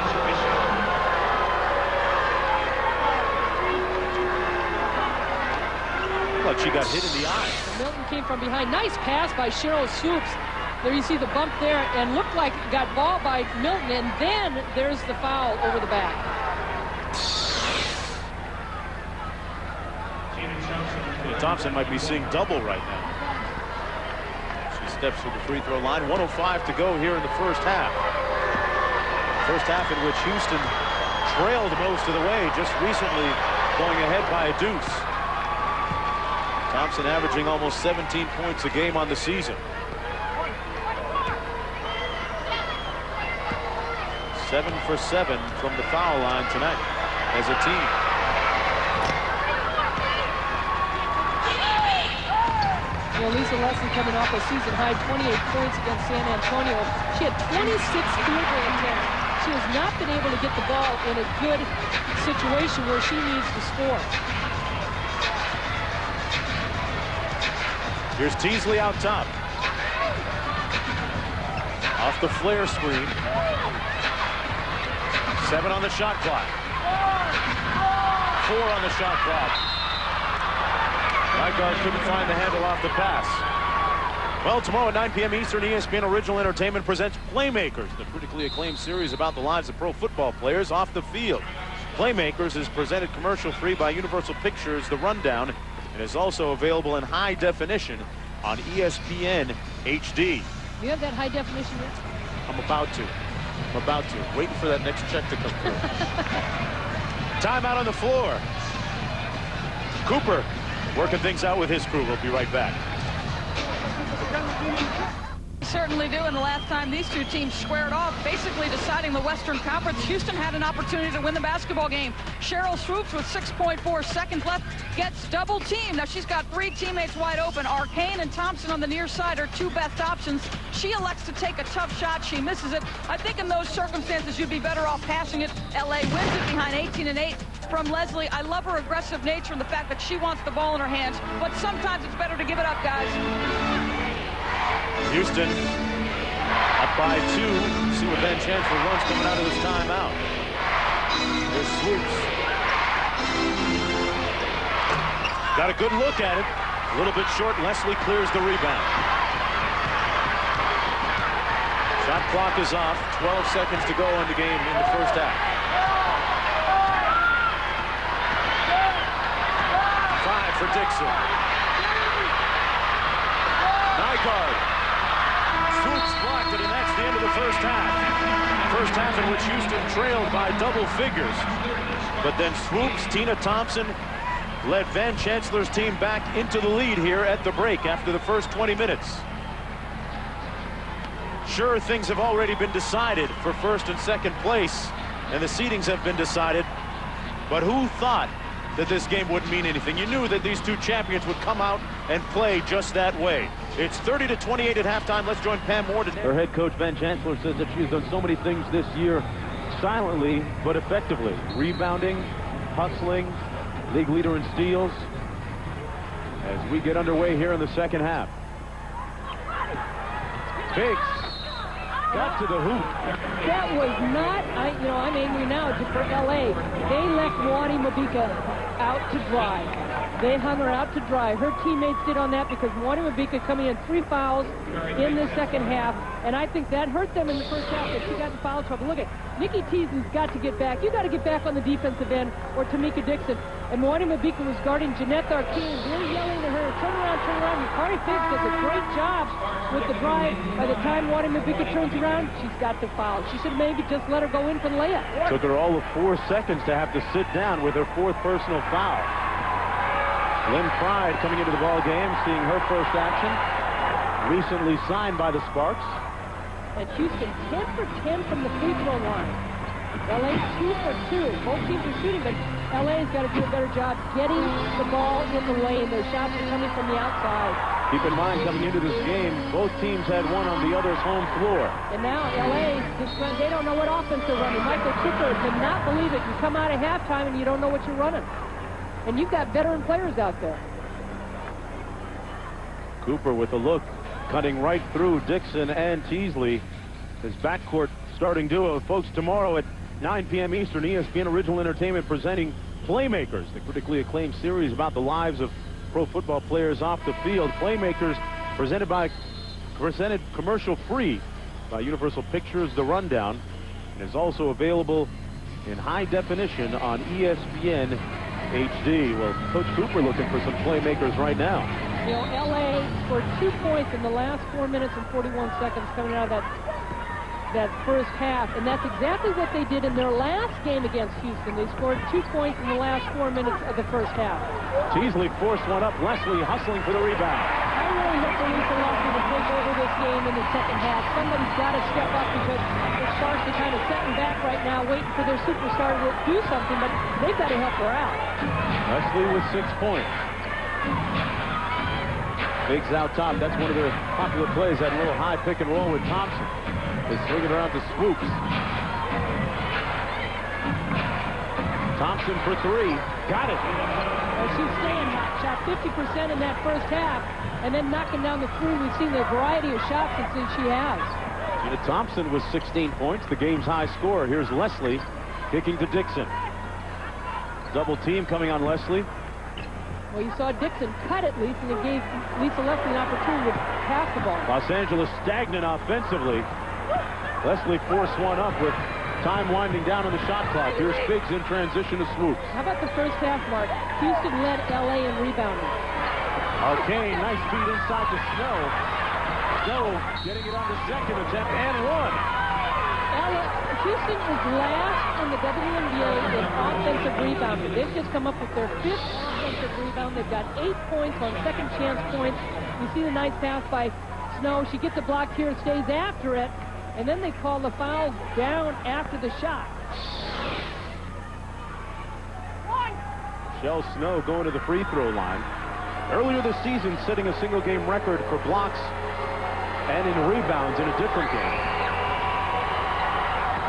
Speaker 3: Looked like she got hit in the eye.
Speaker 2: Milton came from behind. Nice pass by Cheryl Swoops. There you see the bump there, and looked like it got ball by Milton, and then there's the foul over the back.
Speaker 3: Thompson might be seeing double right now. She steps to the free throw line. 1:05 to go here in the first half. First half in which Houston trailed most of the way, just recently going ahead by a deuce. Thompson averaging almost 17 points a game on the season. 7 for 7 from the foul line tonight as a team.
Speaker 2: Well, Lisa Leslie coming off a season high 28 points against San Antonio. She had 26 field goal attempts. She has not been able to get the ball in a good situation where she needs to score.
Speaker 3: Here's Teasley out top. Off the flare screen. 7 on the shot clock. 4 on the shot clock. Nygaard couldn't find the handle off the pass. Well, tomorrow at 9 p.m. Eastern, ESPN Original Entertainment presents Playmakers, the critically acclaimed series about the lives of pro football players off the field. Playmakers is presented commercial-free by Universal Pictures The Rundown and is also available in high definition on ESPN HD.
Speaker 2: You have that high definition yet?
Speaker 3: I'm about to. Waiting for that next check to come through. Timeout on the floor. Cooper working things out with his crew. We'll be right back.
Speaker 4: Certainly do, and the last time these two teams squared off, basically deciding the Western Conference, Houston had an opportunity to win the basketball game. Cheryl Swoops with 6.4 seconds left gets double teamed. Now she's got 3 teammates wide open. Arcane and Thompson on the near side are 2 best options. She elects to take a tough shot. She misses it. I think in those circumstances you'd be better off passing it. LA wins it behind 18-8 from Leslie. I love her aggressive nature and the fact that she wants the ball in her hands, but sometimes it's better to give it up, guys.
Speaker 3: Houston up by 2. See what Van Chancellor runs coming out of this timeout. There's Swoops. Got a good look at it. A little bit short. Leslie clears the rebound. Shot clock is off. 12 seconds to go in the game in the first half. 5 for Dixon. Nygaard. Swoops blocked it, and that's the end of the first half. First half in which Houston trailed by double figures. But then Swoops, Tina Thompson, led Van Chancellor's team back into the lead here at the break after the first 20 minutes. Sure, things have already been decided for first and second place, and the seedings have been decided. But who thought that this game wouldn't mean anything? You knew that these 2 champions would come out and play just that way. It's 30-28 at halftime. Let's join Pam Moore today.
Speaker 6: Her head coach, Van Chancellor, says that she's done so many things this year silently but effectively. Rebounding, hustling, league leader in steals. As we get underway here in the second half. Biggs got to the hoop.
Speaker 2: That was not, I'm angry now for LA. They left Wani Mabika out to dry. They hung her out to dry. Her teammates did on that because Wani Mabika coming in 3 fouls in the second half, and I think that hurt them in the first half that she got in foul trouble. Look at Nikki Teasley's got to get back. You got to get back on the defensive end, or Tamika Dixon. And Wani Mabika was guarding Jeanette Arcane, really yelling to her, turn around, turn around. And Kari Figgs does a great job with the drive. By the time Wani Mabika turns around, she's got to foul. She should maybe just let her go in for the layup.
Speaker 6: Took her all of 4 seconds to have to sit down with her 4th personal foul. Lynn Pride coming into the ball game, seeing her first action. Recently signed by the Sparks.
Speaker 2: And Houston 10 for 10 from the free throw line. LA 2 for 2. Both teams are shooting, but LA's got to do a better job getting the ball in the lane. Their shots are coming from the outside.
Speaker 6: Keep in mind, coming into this game, both teams had one on the other's home floor.
Speaker 2: And now LA, they don't know what offense they're running. Michael Cooper cannot believe it. You come out at halftime and you don't know what you're running. and you've got veteran players out there.
Speaker 6: Cooper with a look, cutting right through Dixon and Teasley. His backcourt starting duo. Folks, tomorrow at 9 p.m. Eastern, ESPN Original Entertainment presenting Playmakers, the critically acclaimed series about the lives of pro football players off the field. Playmakers presented commercial-free by Universal Pictures, The Rundown, and is also available in high definition on ESPN HD. Well, Coach Cooper looking for some playmakers right now.
Speaker 2: You know, LA scored 2 points in the last 4 minutes and 41 seconds coming out of that first half, and that's exactly what they did in their last game against Houston. They scored 2 points in the last 4 minutes of the first half.
Speaker 6: Teasley forced one up. Leslie hustling for the rebound.
Speaker 2: I really hope they need to take over this game in the second half. Somebody's got to step up because the Sharks are kind of sitting back right now, waiting for their superstar to do something, but they've got to help her out.
Speaker 6: Leslie with 6 points. Biggs out top. That's one of their popular plays, that little high pick and roll with Thompson. They swing it around to Swoops. Thompson for 3. Got it.
Speaker 2: Well, she's staying hot. Shot 50% in that first half, and then knocking down the three. We've seen the variety of shots that she has.
Speaker 6: Gina Thompson with 16 points, the game's high scorer. Here's Leslie kicking to Dixon. Double team coming on Leslie.
Speaker 2: Well, you saw Dixon cut at least, and it gave Lisa Leslie an opportunity to pass the ball.
Speaker 6: Los Angeles stagnant offensively. Leslie forced one up with time winding down on the shot clock. Here's Biggs in transition to Swoops.
Speaker 2: How about the first half, Mark? Houston led LA in rebounding.
Speaker 6: Arcane, nice feed inside to Snow. Snow getting it on the second attempt and one.
Speaker 2: Houston is last in the WNBA in offensive rebounding. They've just come up with their 5th offensive rebound. They've got 8 points on second chance points. You see the nice pass by Snow. She gets a block here, stays after it, and then they call the foul down after the shot.
Speaker 6: Michelle Snow going to the free throw line. Earlier this season, setting a single game record for blocks and in rebounds in a different game.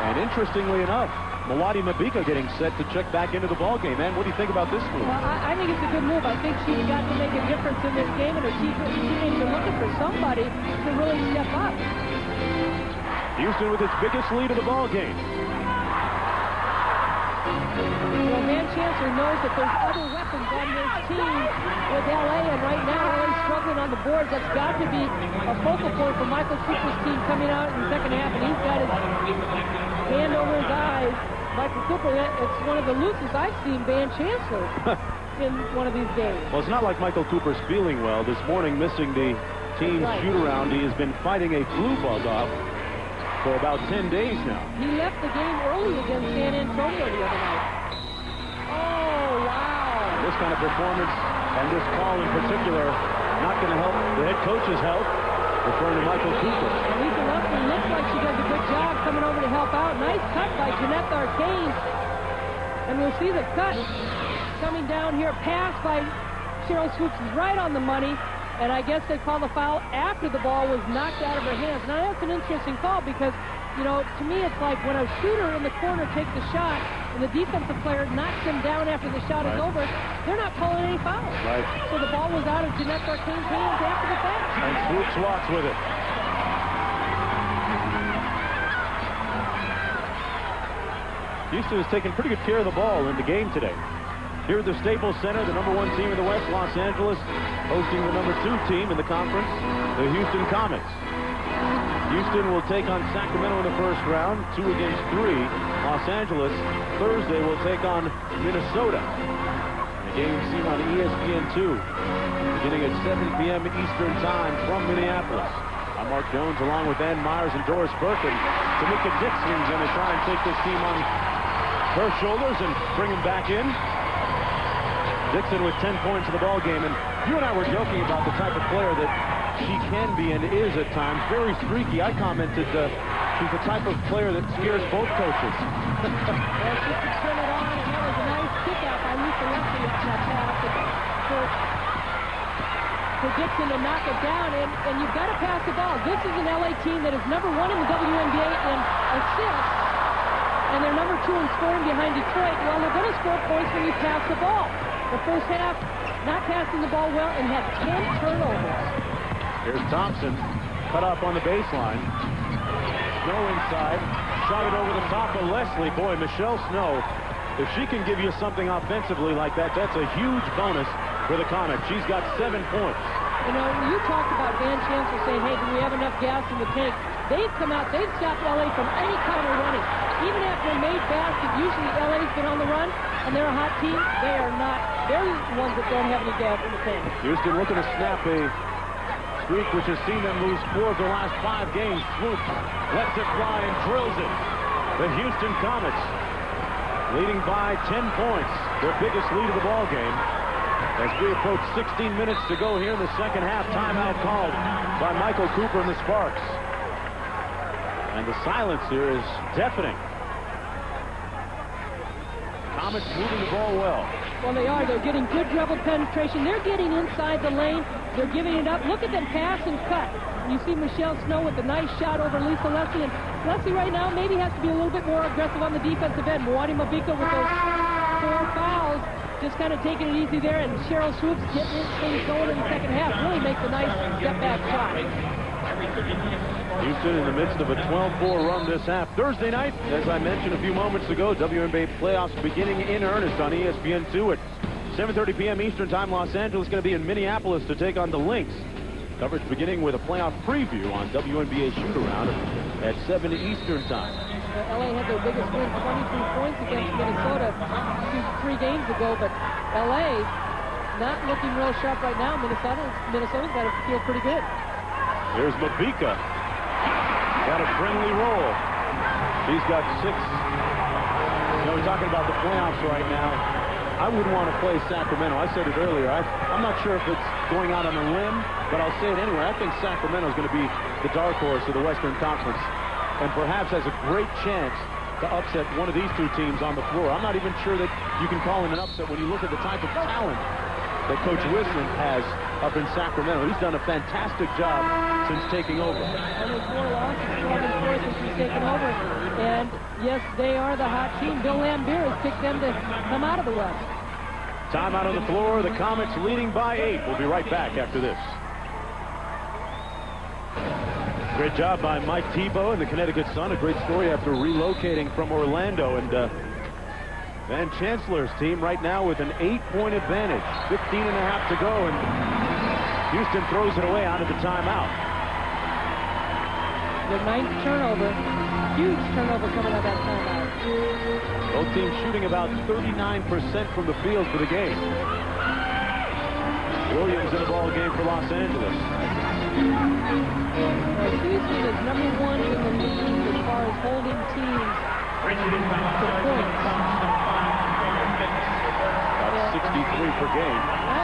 Speaker 6: And interestingly enough, Mawadi Mabika getting set to check back into the ball game. Man, what do you think about this move?
Speaker 2: Well, I think it's a good move. I think she's got to make a difference in this game, and her teammates are looking for somebody to really step up.
Speaker 6: Houston with its biggest lead of the ball game.
Speaker 2: Well, Van Chancellor knows that there's other weapons on his team with LA, and right now LA's struggling on the boards. That's got to be a focal point for Michael Cooper's team coming out in the second half, and he's got his hand over his eyes. Michael Cooper, it's one of the loosest I've seen Van Chancellor in one of these games.
Speaker 6: Well, it's not like Michael Cooper's feeling well. This morning, missing the team's shoot-around. He has been fighting a flu bug off for about 10 days now.
Speaker 2: He left the game early against San Antonio the other night. Oh, wow.
Speaker 6: This kind of performance and this call in particular not going to help the head coach's health, referring to Michael Cooper.
Speaker 2: Lisa Leslie looks like she does a good job coming over to help out. Nice cut by Jeanette Arcane. And we'll see the cut coming down here. Pass by Cheryl Swoops is right on the money. And I guess they call the foul after the ball was knocked out of her hands. Now, that's an interesting call because, you know, to me it's like when a shooter in the corner takes a shot and the defensive player knocks him down after the shot is over, they're not calling any fouls.
Speaker 6: Right.
Speaker 2: So the ball was out of Jeanette Arcane's hands after the fact.
Speaker 6: And Swoops walks with it. Houston has taken pretty good care of the ball in the game today. Here at the Staples Center, the #1 team in the West, Los Angeles, hosting the #2 team in the conference, the Houston Comets. Houston will take on Sacramento in the first round, 2 against 3. Los Angeles, Thursday, will take on Minnesota. The game seen on ESPN2, beginning at 7 p.m. Eastern Time from Minneapolis. I'm Mark Jones, along with Ann Myers and Doris Burke, and Tamika Dixon's going to try and take this team on her shoulders and bring them back in. Dixon with 10 points in the ball game, and you and I were joking about the type of player that she can be and is at times. Very streaky. I commented she's the type of player that scares both coaches.
Speaker 2: Well, she can turn it on, and that was a nice kick out by Lisa Leslie on that pass for Dixon to knock it down, and you've got to pass the ball. This is an LA team that is #1 in the WNBA in assists, and they're #2 in scoring behind Detroit. Well, they're going to score points when you pass the ball. the first half, not passing the ball well, and had 10 turnovers.
Speaker 6: Here's Thompson, cut off on the baseline. Snow inside, shot it over the top of Leslie. Boy, Michelle Snow, if she can give you something offensively like that, that's a huge bonus for the Comets. She's got 7 points.
Speaker 2: You know, you talked about Van Chancellor saying, hey, do we have enough gas in the tank? They've come out, they've stopped LA from any kind of running. Even after a made basket, usually LA's been on the run, and they're a hot team. They are not. They're the ones that don't have any gas in the tank.
Speaker 6: Houston looking to snap a streak which has seen them lose 4 of the last 5 games. Swoops, lets it fly and drills it. The Houston Comets leading by 10 points, their biggest lead of the ball game. As we approach 16 minutes to go here in the second half, timeout called by Michael Cooper and the Sparks. And the silence here is deafening. Comets moving the ball well.
Speaker 2: Well, they are. They're getting good dribble penetration. They're getting inside the lane. They're giving it up. Look at them pass and cut. You see Michelle Snow with a nice shot over Lisa Leslie. And Leslie right now maybe has to be a little bit more aggressive on the defensive end. Mwadi Mabika with those 4 fouls. Just kind of taking it easy there, and Cheryl Swoops getting this thing going in the second half. Really makes a nice step-back shot.
Speaker 6: Houston in the midst of a 12-4 run this half. Thursday night, as I mentioned a few moments ago, WNBA playoffs beginning in earnest on ESPN2 at 7:30 p.m. Eastern Time. Los Angeles going to be in Minneapolis to take on the Lynx. Coverage beginning with a playoff preview on WNBA Shoot-Around at 7 Eastern Time.
Speaker 2: LA had their biggest win, 23 points against Minnesota 3 games ago, but LA not looking real sharp right now. Minnesota's got to feel pretty good.
Speaker 6: Here's Mabika. Got a friendly roll. She's got 6. You know, we're talking about the playoffs right now. I wouldn't want to play Sacramento. I said it earlier. I'm not sure if it's going out on a limb, but I'll say it anyway. I think Sacramento's going to be the dark horse of the Western Conference, and perhaps has a great chance to upset one of these 2 teams on the floor. I'm not even sure that you can call it an upset when you look at the type of talent that Coach Wisman has up in Sacramento. He's done a fantastic job since taking over.
Speaker 2: Only 4 losses, 4 since he's taken over. And yes, they are the hot team. Bill Lambier has picked them to come out of the West.
Speaker 6: Timeout on the floor. The Comets leading by 8. We'll be right back after this. Great job by Mike Tebow and the Connecticut Sun. A great story after relocating from Orlando. And Van Chancellor's team right now with an 8-point advantage. 15.5 to go, and Houston throws it away out of the timeout.
Speaker 2: The 9th turnover. Huge turnover coming out of that timeout.
Speaker 6: Both teams shooting about 39% from the field for the game. Williams in the ball game for Los Angeles.
Speaker 2: Houston is #1 in the league as far as holding teams to points.
Speaker 6: About 63 per game.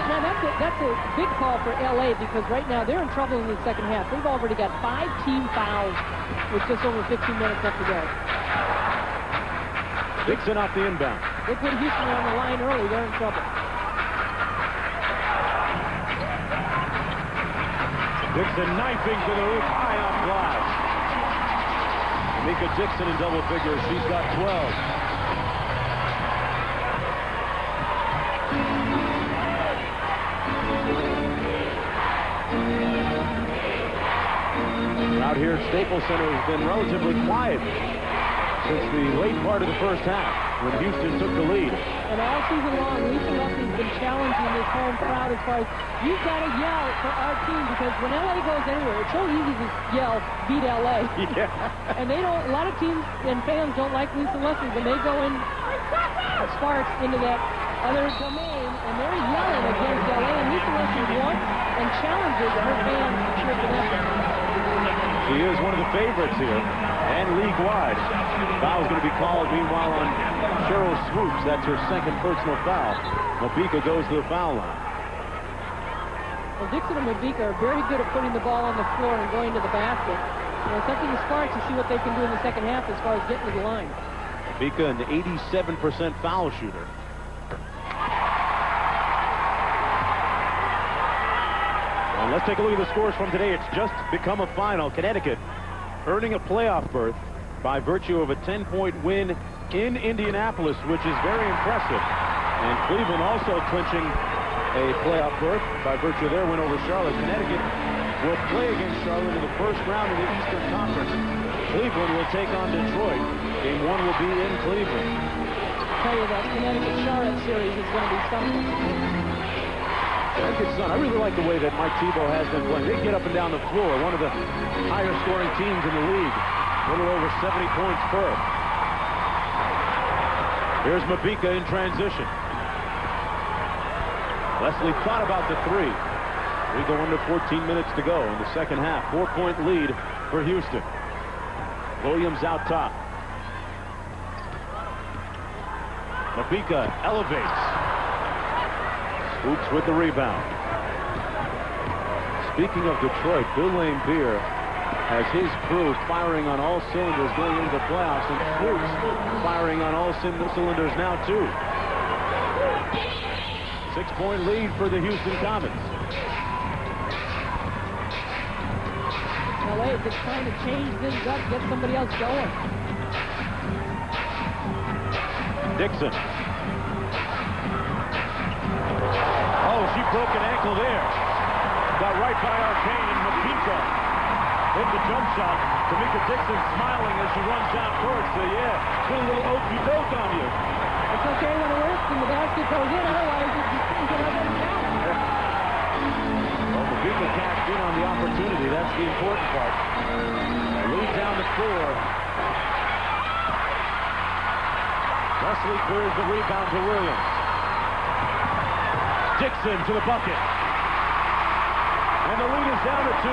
Speaker 2: Now that's a big call for LA, because right now they're in trouble in the second half. They've already got 5 team fouls with just over 15 minutes left to go.
Speaker 6: Dixon off the inbound.
Speaker 2: They put Houston on the line early. They're in trouble.
Speaker 6: Dixon knifing to the roof, high off glass. Mika Dixon in double figures. She's got 12. Out here at Staples Center has been relatively quiet since the late part of the first half when Houston took the lead.
Speaker 2: And all season long, Lisa Leslie's been challenging this home crowd as far as, you've got to yell for our team, because when LA goes anywhere, it's so easy to yell, beat LA.
Speaker 6: Yeah.
Speaker 2: And they don't, a lot of teams and fans don't like Lisa Leslie when they go in Sparks into that other domain, and they're yelling against LA, and Lisa Leslie wants and challenges her fans to cheer for them.
Speaker 6: She is one of the favorites here, and league-wide. Foul's going to be called, meanwhile, on Cheryl Swoops. That's her 2nd personal foul. Mabika goes to the foul line.
Speaker 2: Well, Dixon and Mabika are very good at putting the ball on the floor and going to the basket. You know, it's up to the Sparks to see what they can do in the second half as far as getting to the line.
Speaker 6: Mabika, an 87% foul shooter. And let's take a look at the scores from today. It's just become a final. Connecticut earning a playoff berth by virtue of a 10-point win in Indianapolis, which is very impressive. And Cleveland also clinching a playoff berth by virtue of their win over Charlotte. Connecticut will play against Charlotte in the first round of the Eastern Conference. Cleveland will take on Detroit. Game 1 will be in Cleveland.
Speaker 2: I'll tell you, that Connecticut-Charlotte series is going to be something.
Speaker 6: Connecticut's son, I really like the way that Mike Tebow has them playing. They get up and down the floor. One of the higher scoring teams in the league. A little over 70 points per. Here's Mabika in transition. Leslie thought about the three. We go under 14 minutes to go in the second half. 4-point lead for Houston. Williams out top. Mabika elevates. Scoops with the rebound. Speaking of Detroit, Bill Laimbeer has his crew firing on all cylinders going into the playoffs, and Scoops firing on all cylinders now too. 6-point lead for the Houston Comets.
Speaker 2: LA is just trying to change things up, get somebody else going.
Speaker 6: Dixon. Oh, she broke an ankle there. Got right by Arcane, and Mabika hit the jump shot. Tamika Dixon smiling as she runs down court. So yeah, put a little okey doke on you.
Speaker 2: It's okay when it works and the basket goes in, otherwise you can't get up and down.
Speaker 6: Well, Mabika cashed in on the opportunity. That's the important part. Lead down the floor. Leslie clears the rebound to Williams. Dixon to the bucket. And the lead is down to 2.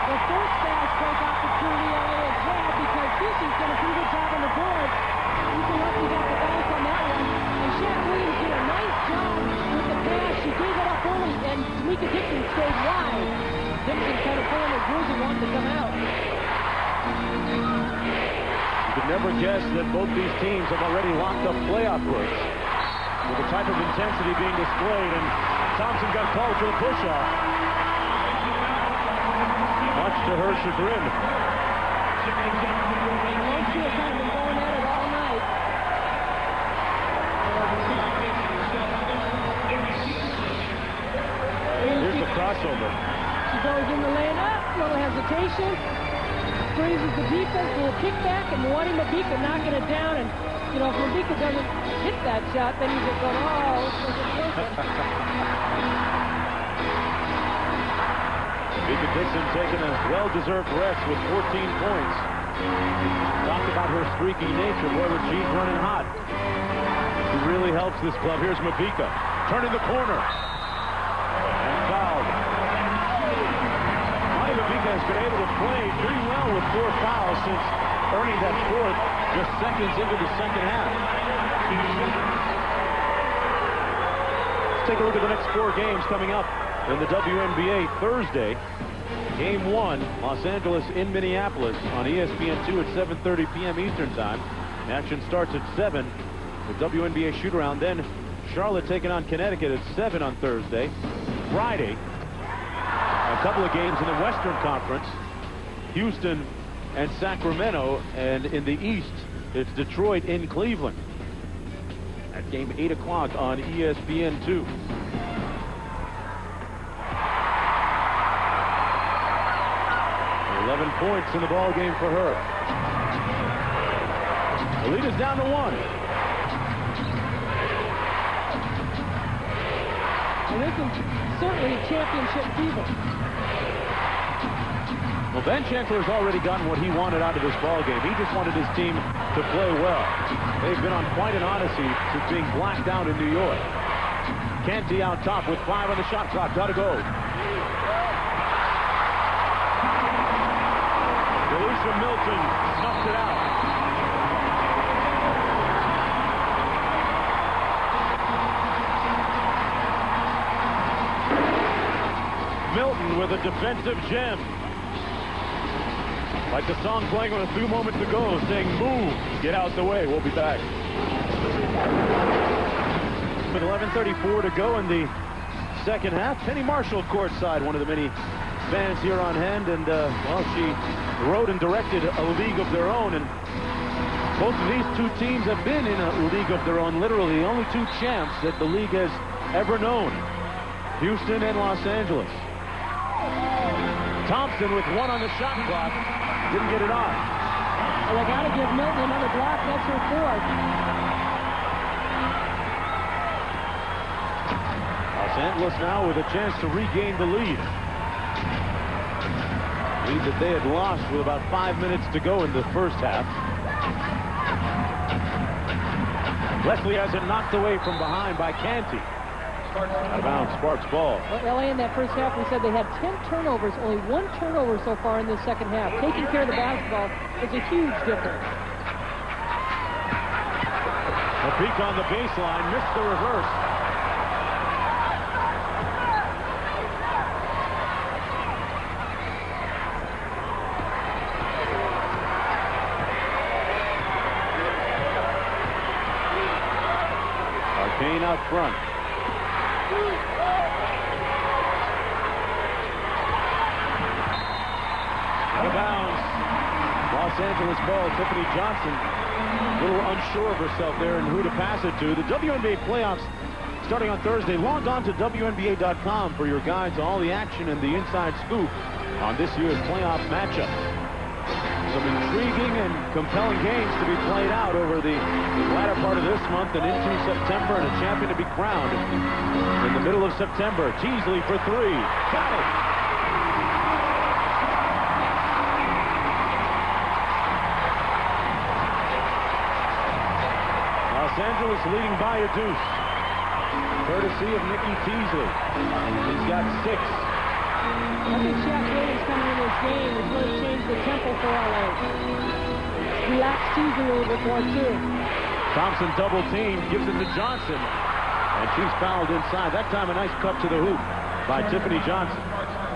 Speaker 2: The first fast break opportunity LA has had because Houston's done a pretty good job on the boards. Houston lucky got the bounce on that one. And Shaq Williams did a nice job with the pass. She gave it up early, and Tamika Dixon stayed wide. Dixon kind of pulling her groove and wanted to come out.
Speaker 6: You could never guess that both these teams have already locked up playoff berths with the type of intensity being displayed, and Thompson got called for the push-off. Much to her chagrin.
Speaker 2: Most two have kind of been going at it all night.
Speaker 6: Here's the crossover.
Speaker 2: She goes in the lane up, little hesitation. Freezes the defense, a little kickback, and Mwani Mabika knocking it down. And, you know, if Mabika doesn't hit that shot, then you just go, oh, this wasn't perfect.
Speaker 6: Mabika Dixon taking a well-deserved rest with 14 points. Talked about her streaky nature. Boy, when she's running hot. She really helps this club. Here's Mabika, turning the corner. And fouled. Mwani Mabika has been able to play pretty well with 4 fouls since earning that 4th just seconds into the second half. Let's take a look at the next 4 games coming up in the WNBA. Thursday, Game 1, Los Angeles in Minneapolis on ESPN2 at 7:30 p.m. Eastern Time. Action starts at 7 with WNBA shoot-around. Then Charlotte taking on Connecticut at 7 on Thursday. Friday, a couple of games in the Western Conference. Houston and Sacramento, and in the East, it's Detroit in Cleveland. At game 8 o'clock on ESPN2. Points in the ball game for her. The lead is down to 1.
Speaker 2: And this is certainly a championship fever.
Speaker 6: Well, Ben Chancellor's already gotten what he wanted out of this ball game. He just wanted his team to play well. They've been on quite an odyssey since being blacked out in New York. Canty out top with 5 on the shot clock. Gotta go. Milton snuffed it out. Milton with a defensive gem. Like the song playing on a few moments ago, saying, move, get out the way. We'll be back. With 11:34 to go in the second half. Penny Marshall courtside, one of the many fans here on hand, and well, she wrote and directed A League of Their Own, and Both of these two teams have been in a league of their own, literally the only two champs that the league has ever known. Houston and Los Angeles. Thompson with one on the shot clock. Didn't get it off.
Speaker 2: Well, I got to give Milton another block. That's her fourth.
Speaker 6: Los Angeles now with a chance to regain the lead. Lead that they had lost with about 5 minutes to go in the first half. Leslie has it knocked away from behind by Canty. Out of bounds, Sparks ball.
Speaker 2: Well, LA in that first half, we said they had 10 turnovers, only 1 turnover so far in this second half. Taking care of the basketball is a huge difference.
Speaker 6: A peek on the baseline, missed the reverse. Arcane out front. Out of bounds. Los Angeles ball. Tiffany Johnson a little unsure of herself there and who to pass it to. The WNBA playoffs starting on Thursday. Log on to WNBA.com for your guide to all the action and the inside scoop on this year's playoff matchup. Some intriguing and compelling games to be played out over the latter part of this month and into September, and a champion to be crowned in the middle of September. Teasley for three. Got it. Los Angeles leading by a deuce, courtesy of Nikki Teasley. He's got 6.
Speaker 2: I think Shaq Williams coming in this game has really changed the tempo for LA. Relaxed Teasley a little bit more, too.
Speaker 6: Thompson double team, gives it to Johnson, and she's fouled inside. That time a nice cut to the hoop by Tiffany Johnson.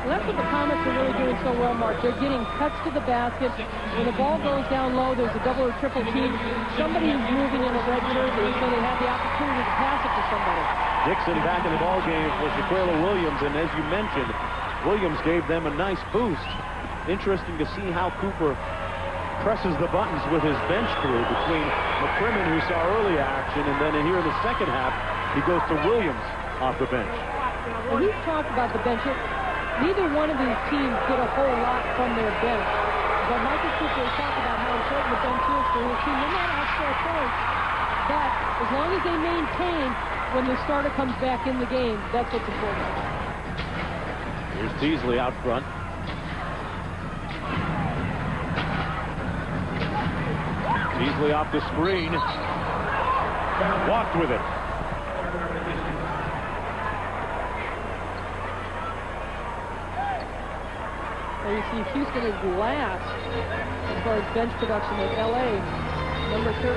Speaker 2: Well, that's what the Comets are really doing so well, Mark. They're getting cuts to the basket. When the ball goes down low, there's a double or triple team. Somebody who's moving in a red jersey, so they have the opportunity to pass it to somebody.
Speaker 6: Dixon back in the ball game for Shaquilla Williams, and as you mentioned, Williams gave them a nice boost. Interesting to see how Cooper presses the buttons with his bench crew between McCrimmon, who saw early action, and then here in the second half, he goes to Williams off the bench.
Speaker 2: Well, he's talked about the bench. Neither one of these teams get a whole lot from their bench. But Michael Cooper has talked about how important the bench is for his team. They might not score points, but as long as they maintain when the starter comes back in the game, that's what's important.
Speaker 6: Here's Teasley out front. Teasley off the screen. Walked with it.
Speaker 2: Well, you see Houston is last as far as bench production at LA, number 13.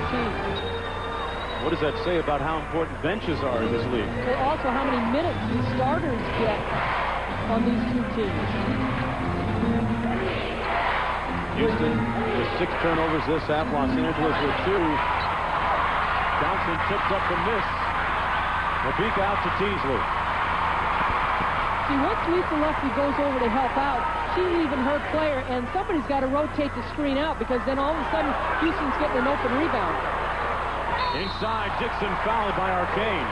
Speaker 6: What does that say about how important benches are in this league?
Speaker 2: Well, also how many minutes these starters get on these two teams.
Speaker 6: Houston with 6 turnovers this half. Los Angeles with 2. Johnson tipped up the miss. Mabika out to Teasley.
Speaker 2: See, once Lisa Lefty goes over to help out, she's leaving her player, and somebody's got to rotate the screen out, because then all of a sudden Houston's getting an open rebound.
Speaker 6: Inside, Dixon fouled by Arcane.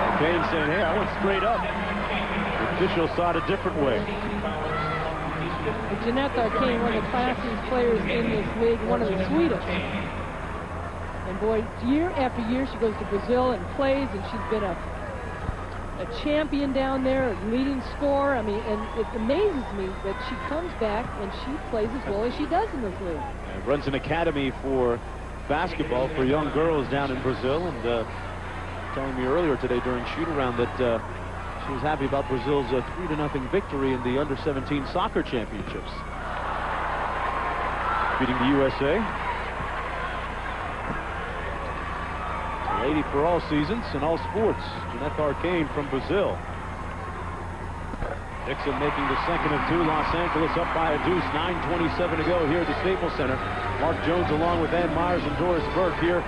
Speaker 6: Arcane saying, hey, I went straight up. The official saw it a different way.
Speaker 2: Jeanette Arcane, one of the classiest players in this league, one of the sweetest. And boy, year after year she goes to Brazil and plays, and she's been a champion down there, a leading scorer. I mean, and it amazes me that she comes back and she plays as well as she does in this league.
Speaker 6: Runs an academy for basketball for young girls down in Brazil, and telling me earlier today during shoot-around that she was happy about Brazil's 3-0 victory in the under-17 soccer championships, beating the USA. A lady for all seasons and all sports. Jeanette Arcane from Brazil. Dixon making the second of 2. Los Angeles up by a deuce. 9:27 to go here at the Staples Center. Mark Jones along with Ann Myers and Doris Burke here.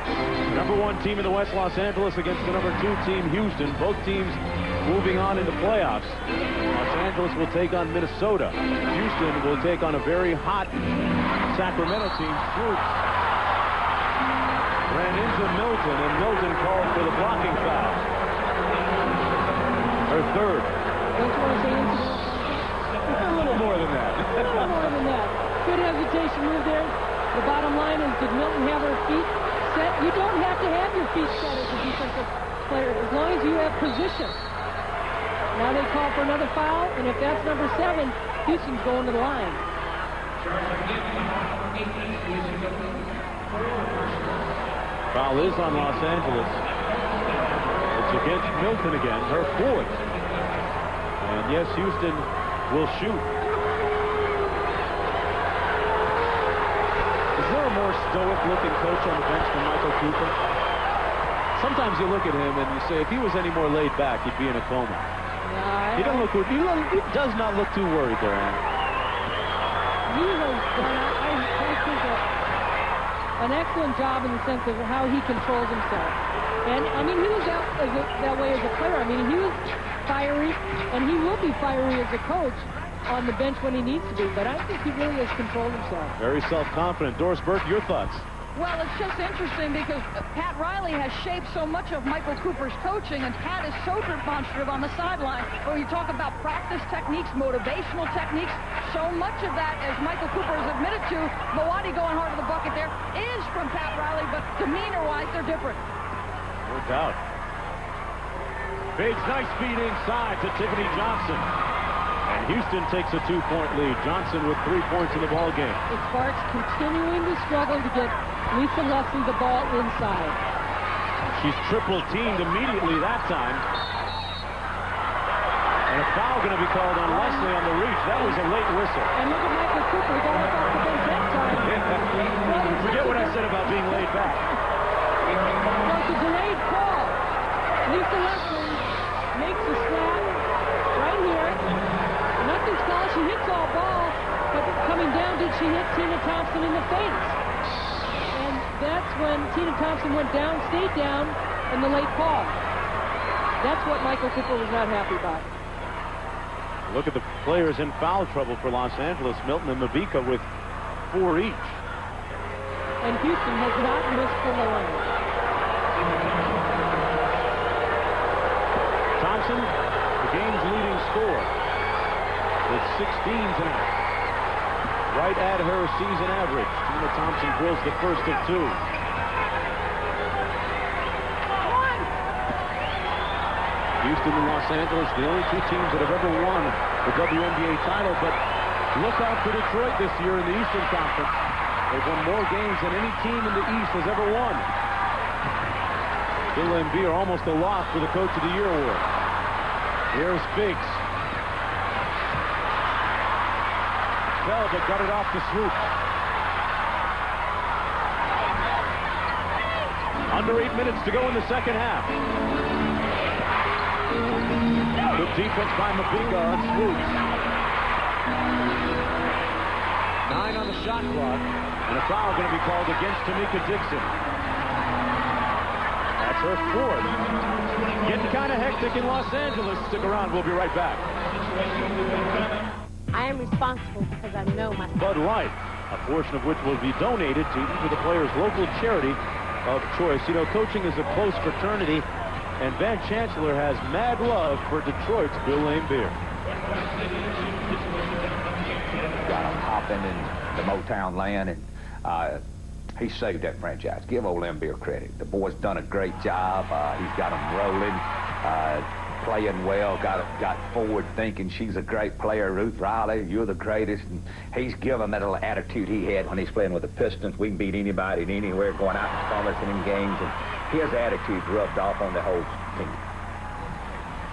Speaker 6: Number 1 team in the West, Los Angeles, against the number 2 team, Houston. Both teams moving on in the playoffs. Los Angeles will take on Minnesota. Houston will take on a very hot Sacramento team. Swoops ran into Milton, and Milton called for the blocking foul. Her third.
Speaker 2: Don't you want to say incident?
Speaker 6: A little more than that.
Speaker 2: A little more than that. Good hesitation move there. The bottom line is, did Milton have her feet set? You don't have to have your feet set as a defensive player, as long as you have position. Now they call for another foul, and if that's number 7, Houston's going to the line.
Speaker 6: Foul is on Los Angeles. It's against Milton again, her 4th. And yes, Houston will shoot. Is there a more stoic-looking coach on the bench than Michael Cooper? Sometimes you look at him and you say, if he was any more laid back, he'd be in a coma.
Speaker 2: Yeah,
Speaker 6: He doesn't look. He does not look too worried there, Ann.
Speaker 2: He has done, I think, an excellent job in the sense of how he controls himself. And, I mean, he was that way as a player. I mean, he was fiery, and he will be fiery as a coach on the bench when he needs to be. But I think he really has controlled himself.
Speaker 6: Very self-confident. Doris Burke, your thoughts?
Speaker 4: Well, it's just interesting because Pat Riley has shaped so much of Michael Cooper's coaching, and Pat is so demonstrative on the sideline. When you talk about practice techniques, motivational techniques, so much of that, as Michael Cooper has admitted to, Mawadi going hard to the bucket there, is from Pat Riley, but demeanor-wise, they're different.
Speaker 6: No doubt. Biggs, nice feed inside to Tiffany Johnson. And Houston takes a 2-point lead. Johnson with 3 points in the ball game.
Speaker 2: The Sparks continuing to struggle to get Lisa Leslie the ball inside.
Speaker 6: She's triple teamed immediately that time. And a foul going to be called on Leslie on the reach. That was a late whistle.
Speaker 2: And look at Michael Cooper. He got up off the bench that time.
Speaker 6: Forget what I said about being laid back.
Speaker 2: Well, it's a delayed call. Lisa Leslie makes the slap right here. Nothing's called. She hits all ball, but coming down, did she hit Tina Thompson in the face? And that's when Tina Thompson went down, stayed down in the late call. That's what Michael Cooper was not happy about.
Speaker 6: Look at the players in foul trouble for Los Angeles. Milton and Mabika with 4 each.
Speaker 2: And Houston has not missed from the line.
Speaker 6: Thompson, the game's leading scorer, with 16 tonight. Right at her season average. Tina Thompson drills the first of 2. Houston and Los Angeles, the only 2 teams that have ever won the WNBA title, but look out for Detroit this year in the Eastern Conference. They've won more games than any team in the East has ever won. WNBA are almost aloft for the Coach of the Year award. Here's Biggs. Velva got it off the swoop. Under 8 minutes to go in the second half. Good defense by Mabika on swoops. 9 on the shot clock, and a foul going to be called against Tamika Dixon. That's her 4th. Getting kind of hectic in Los Angeles. Stick around, we'll be right back.
Speaker 7: I am responsible because I know my...
Speaker 6: Bud Light, a portion of which will be donated to each of the players' local charity of choice. You know, coaching is a close fraternity, and Van Chancellor has mad love for Detroit's Bill Lane beer.
Speaker 8: Got him hopping in the Motown land, and he saved that franchise. Give old Beer credit. The boy's done a great job. He's got them rolling, playing well, got forward thinking. She's a great player. Ruth Riley, you're the greatest. And he's given that little attitude he had when he's playing with the Pistons. We can beat anybody and anywhere, going out and promising in games. And his attitude rubbed off on the whole team.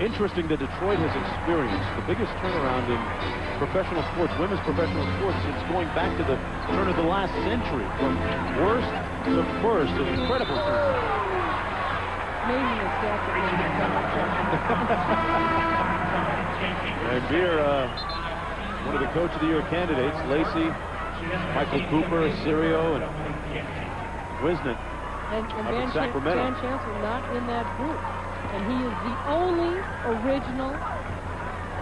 Speaker 6: Interesting that Detroit has experienced the biggest turnaround in professional sports, women's professional sports, since going back to the turn of the last century. From worst to first, an incredible turnaround.
Speaker 2: Maybe it's
Speaker 6: And Beer, one of the Coach of the Year candidates, Lacey, Michael Cooper, Sirio, and Wisnant.
Speaker 2: And Van Chancellor not in that group. And he is the only original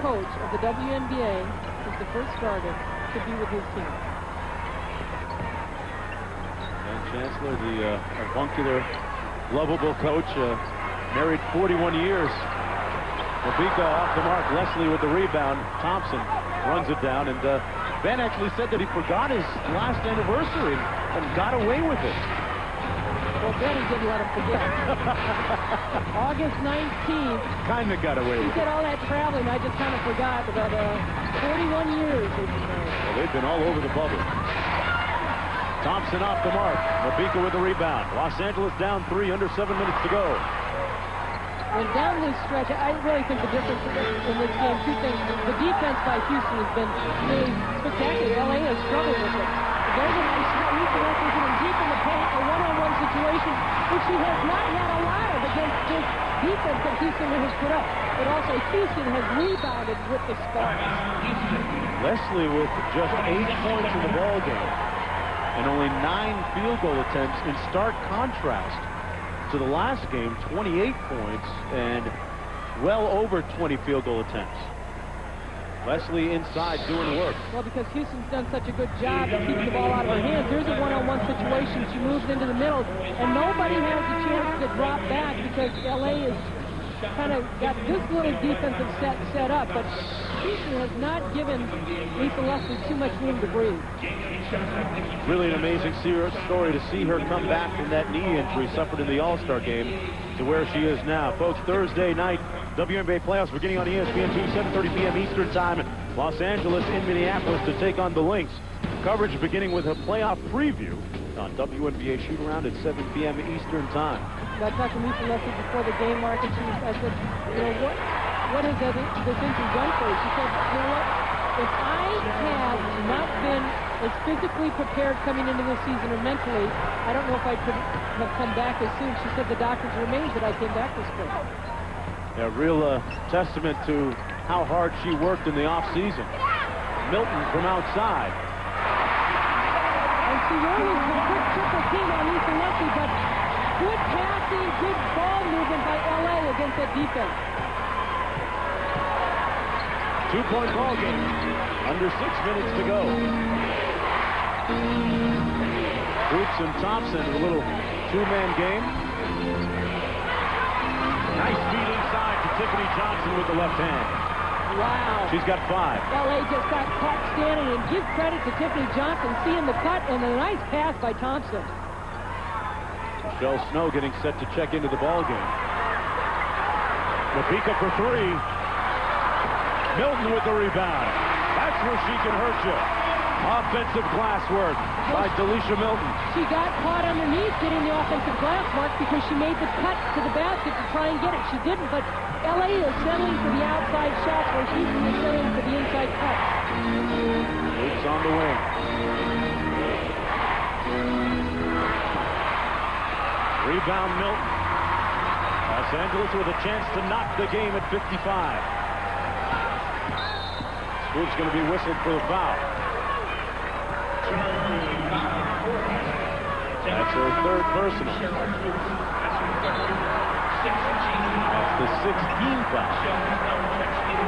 Speaker 2: coach of the WNBA since the first started to be with his team.
Speaker 6: Ben Chancellor, the avuncular, lovable coach, married 41 years. Mabika off the mark. Leslie with the rebound. Thompson runs it down, and Ben actually said that he forgot his last anniversary and got away with it.
Speaker 2: Well, Betty didn't let him forget. August 19th.
Speaker 6: Kind of got away
Speaker 2: He
Speaker 6: with
Speaker 2: did
Speaker 6: it.
Speaker 2: all that traveling. I just kind of forgot about 41 years.
Speaker 6: Well, they've been all over the bubble. Thompson off the mark. Mabika with the rebound. Los Angeles down 3, under 7 minutes to go.
Speaker 2: And down this stretch, I really think the difference in this game, two things. The defense by Houston has been really spectacular. LA has struggled with it. There's a nice Lisa Leslie getting deep in the paint, a one-on-one situation, which she has not had a lot of against this defense that Houston has put up. But also Houston has rebounded with the Sparks.
Speaker 6: Leslie with just 8 points in the ball game and only 9 field goal attempts, in stark contrast to the last game, 28 points and well over 20 field goal attempts. Leslie inside doing the work.
Speaker 2: Well, because Houston's done such a good job of keeping the ball out of her hands. There's a one-on-one situation. She moves into the middle, and nobody has a chance to drop back because LA is kind of got this little defensive set up, but Houston has not given Lisa Leslie too much room to breathe.
Speaker 6: Really an amazing story to see her come back from that knee injury suffered in the All-Star game to where she is now. Folks, Thursday night, WNBA playoffs beginning on ESPN 2, 7:30 p.m. Eastern Time. Los Angeles in Minneapolis to take on the Lynx. Coverage beginning with a playoff preview on WNBA Shoot-Around at 7 p.m. Eastern Time.
Speaker 2: I talked to Lisa Leslie before the game, Mark, and I said, you know, what has this injury done for you? She said, you know what, if I had not been as physically prepared coming into this season or mentally, I don't know if I could have come back as soon. She said the doctors were amazed that I came back this quick.
Speaker 6: A real testament to how hard she worked in the offseason. Milton from outside.
Speaker 2: And she always was a quick triple team on Lisa Leslie, but good passing, good ball movement by LA against that defense.
Speaker 6: 2-point ball game. Under 6 minutes to go. Hoops and Thompson, a little two-man game. Nice feed inside to Tiffany Johnson with the left hand.
Speaker 2: Wow.
Speaker 6: She's got 5.
Speaker 2: LA just got caught standing, and give credit to Tiffany Johnson seeing the cut and a nice pass by Thompson.
Speaker 6: Michelle Snow getting set to check into the ball game. Mabika for 3. Milton with the rebound. That's where she can hurt you. Offensive glass work by Delisha Milton.
Speaker 2: She got caught underneath getting the offensive glass mark because she made the cut to the basket to try and get it. She didn't, but LA is settling for the outside shot where Houston is settling for the inside cut.
Speaker 6: Hoops on the wing. Rebound Milton. Los Angeles with a chance to knock the game at 55. Scoop's going to be whistled for the foul. That's her 3rd personal. That's the 16th foul.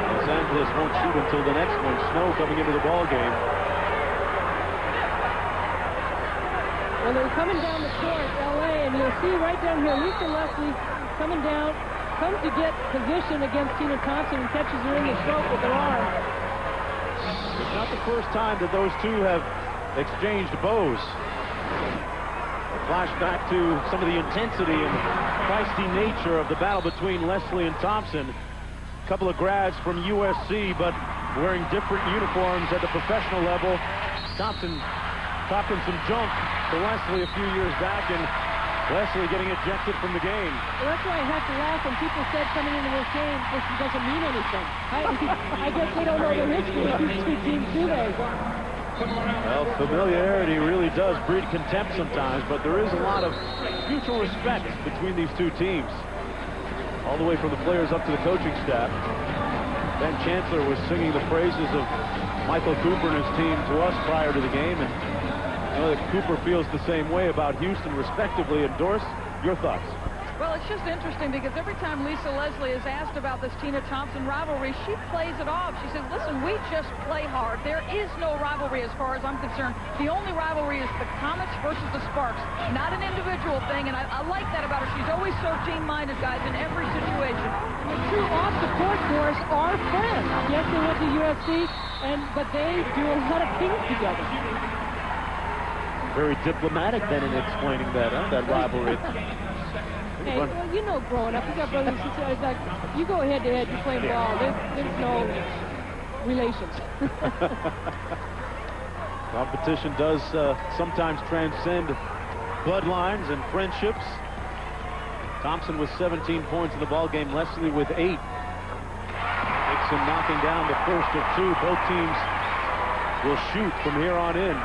Speaker 6: Los Angeles won't shoot until the next one. Snow coming into the ball game.
Speaker 2: Well, they're coming down the court, LA, and you'll see right down here, Lisa Leslie coming down, comes to get position against Tina Thompson and catches her in the throat with her arm.
Speaker 6: It's not the first time that those two have exchanged bows. A flashback to some of the intensity and feisty nature of the battle between Leslie and Thompson. A couple of grads from USC, but wearing different uniforms at the professional level. Thompson talking some junk to Leslie a few years back, and Leslie getting ejected from the game.
Speaker 2: Well, that's why I have to laugh when people said coming into this game, this doesn't mean anything. I guess they don't know the history of these two teams, do they?
Speaker 6: Well, familiarity really does breed contempt sometimes, but there is a lot of mutual respect between these two teams. All the way from the players up to the coaching staff. Ben Chancellor was singing the praises of Michael Cooper and his team to us prior to the game, and I know that Cooper feels the same way about Houston, respectively. And Doris, your thoughts?
Speaker 4: Well, it's just interesting because every time Lisa Leslie is asked about this Tina Thompson rivalry, she plays it off. She says, listen, we just play hard. There is no rivalry as far as I'm concerned. The only rivalry is the Comets versus the Sparks, not an individual thing, and I like that about her. She's always so team-minded, guys, in every situation.
Speaker 2: The two off the court for us are friends. Yes, they went to UFC, but they do a lot of things together.
Speaker 6: Very diplomatic then in explaining that, that rivalry.
Speaker 2: Hey, well, you know, growing up, you got brothers and sisters. It's like, you go head-to-head, you're playing ball. There's no relations.
Speaker 6: Competition does sometimes transcend bloodlines and friendships. Thompson with 17 points in the ball game. Leslie with 8. Dixon knocking down the first of 2. Both teams will shoot from here on in.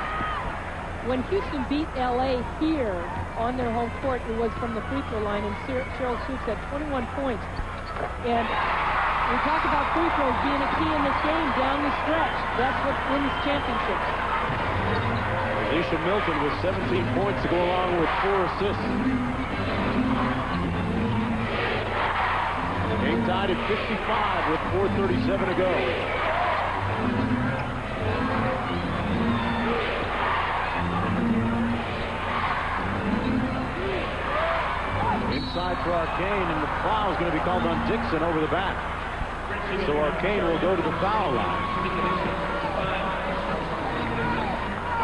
Speaker 2: When Houston beat L.A. here on their home court, it was from the free throw line, and Cheryl Swoops had 21 points. And we talk about free throws being a key in this game down the stretch. That's what wins championships.
Speaker 6: Alicia Milton with 17 points to go along with 4 assists. Game tied at 55 with 4:37 to go. Inside for Arcane, and the foul is going to be called on Dixon over the back. So Arcane will go to the foul line.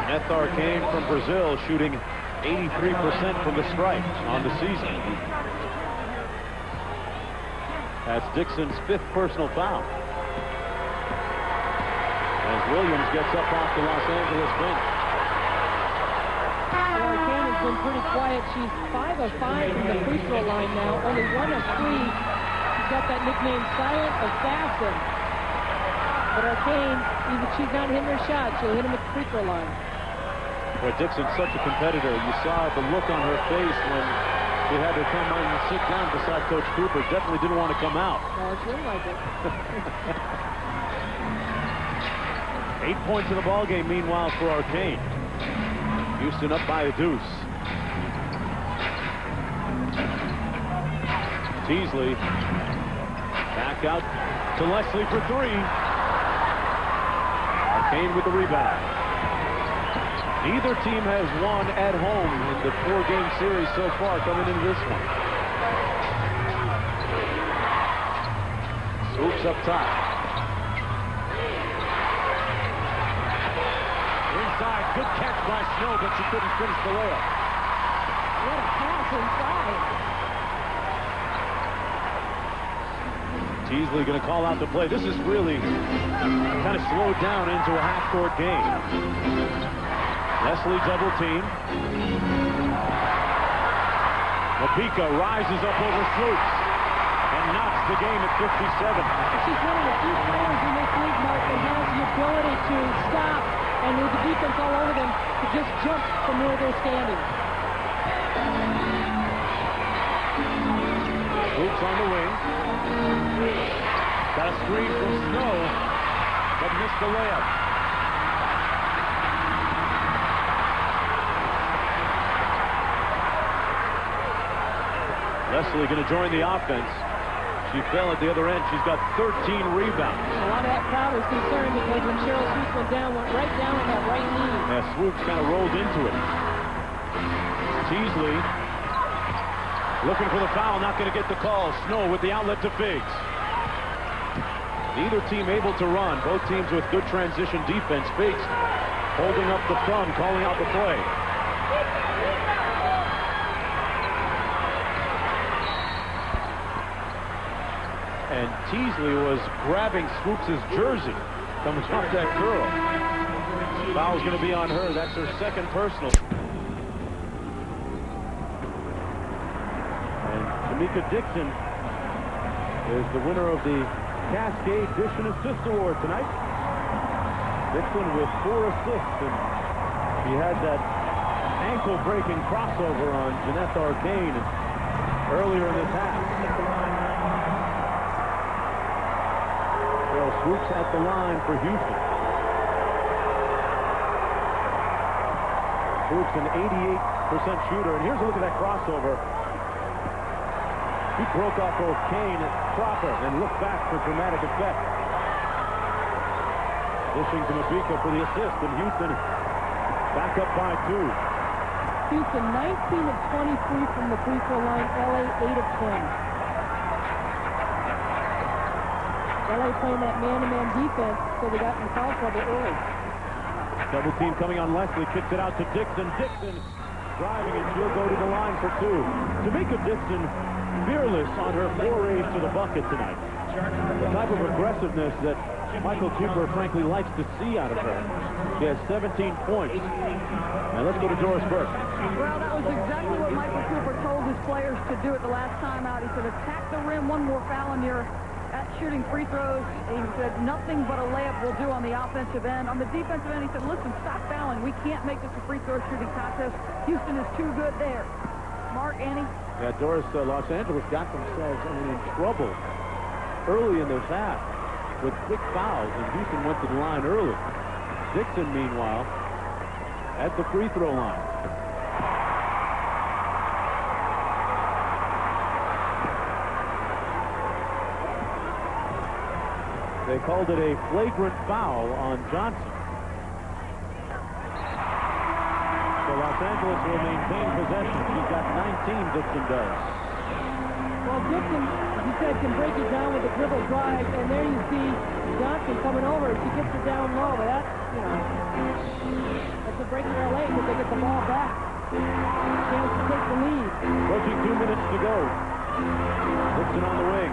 Speaker 6: Beth Arcane from Brazil shooting 83% from the stripe on the season. That's Dixon's 5th personal foul. As Williams gets up off the Los Angeles bench.
Speaker 2: Arcane has been pretty quiet. She's 5 of 5 from the free throw line now. Only 1 of 3. She's got that nickname Silent Assassin. But Arcane, even she's not hitting her shot, she'll hit him at the free throw line.
Speaker 6: Boy, Dixon's such a competitor. You saw the look on her face when she had to come in and sit down beside Coach Cooper. Definitely didn't want to come out.
Speaker 2: No, she didn't like it.
Speaker 6: 8 points in the ballgame, meanwhile, for Arcane. Houston up by a deuce. Teasley back out to Leslie for 3. Arcane with the rebound. Neither team has won at home in the 4-game series so far coming into this one. Swoops up top. Inside, good catch by Snow, but she couldn't finish the layup.
Speaker 2: What a pass inside.
Speaker 6: Teasley going to call out the play. This is really kind of slowed down into a half-court game. Leslie double team. Mopika rises up over Swoops and knocks the game at 57.
Speaker 2: She's one of the few players in this league, Mark, that has the ability to stop and with the defense all over them to just jump from where they're standing.
Speaker 6: Swoops on the wing. Got a screen from Snow, but missed the layup. Leslie going to join the offense. She fell at the other end. She's got 13 rebounds.
Speaker 2: A lot of that crowd is concerned because when Cheryl Swoops went down on that right knee.
Speaker 6: Yeah, Swoops kind of rolled into it. Teasley looking for the foul, not going to get the call. Snow with the outlet to Biggs. Neither team able to run. Both teams with good transition defense. Biggs holding up the thumb, calling out the play. And Teasley was grabbing Swoops' jersey coming off that curl. Foul's going to be on her. That's her 2nd personal. And Tamika Dixon is the winner of the Cascade Dish and Assist Award tonight. Dixon with 4 assists, and she had that ankle-breaking crossover on Jeanette Arcane earlier in this half. Swoops at the line for Houston. Swoops an 88% shooter, and here's a look at that crossover. He broke off both Kane and Cropper and looked back for dramatic effect. Dishing to Mabika for the assist, and Houston back up by 2.
Speaker 2: Houston 19 of 23 from the free throw line. LA 8 of 10. LA playing that man-to-man defense, so they got in foul trouble early.
Speaker 6: Double team coming on Leslie, kicks it out to Dixon. Dixon driving, and she'll go to the line for 2. Tamika Dixon, fearless on her forays to the bucket tonight. The type of aggressiveness that Michael Cooper frankly likes to see out of her. She has 17 points. Now let's go to Doris Burke.
Speaker 4: Well, that was exactly what Michael Cooper told his players to do at the last time out. He said, attack the rim, one more foul, and you're at shooting free throws. He said, nothing but a layup will do on the offensive end. On the defensive end, he said, listen, stop fouling. We can't make this a free throw shooting contest. Houston is too good there. Mark, Annie?
Speaker 6: Yeah, Doris, Los Angeles got themselves in trouble early in this half with quick fouls, and Houston went to the line early. Dixon, meanwhile, at the free throw line. They called it a flagrant foul on Johnson. So Los Angeles will maintain possession. She's got 19, Dixon does.
Speaker 2: Well, Dixon, you said, can break it down with a dribble drive, and there you see Johnson coming over. She gets it down low, but that's, that's a break for LA because they get the ball back. Chance to take the lead.
Speaker 6: Approaching 2 minutes to go. Dixon on the wing.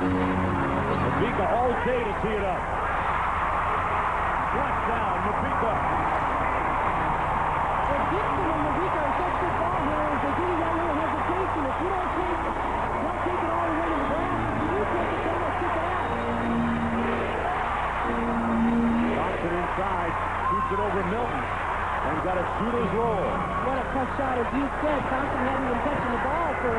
Speaker 6: Mabika all day to tee it up. Flash down, Mabika.
Speaker 2: Well, Dixon and Mabika are such good ball handlers. They give you that little hesitation. If you don't take it, they'll take it all the way to the glass. If you do take it, then they'll kick it out.
Speaker 6: Thompson inside, shoots it over Milton, and got a shooter's roll.
Speaker 2: What a tough shot. As you said, Thompson hadn't been touching the ball for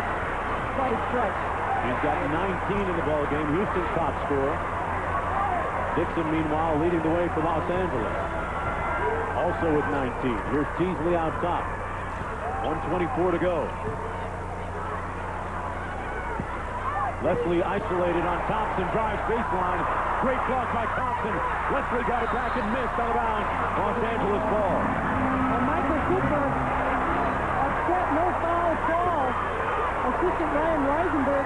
Speaker 2: quite a stretch.
Speaker 6: He's got 19 in the ball game. Houston's top scorer. Dixon, meanwhile, leading the way for Los Angeles. Also with 19. Here's Teasley out top. 1:24 to go. Leslie isolated on Thompson. Drives baseline. Great block by Thompson. Leslie got it back and missed out of bounds. Los Angeles ball.
Speaker 2: And Michael Cooper upset, no foul call. Assistant Ryan Reisenberg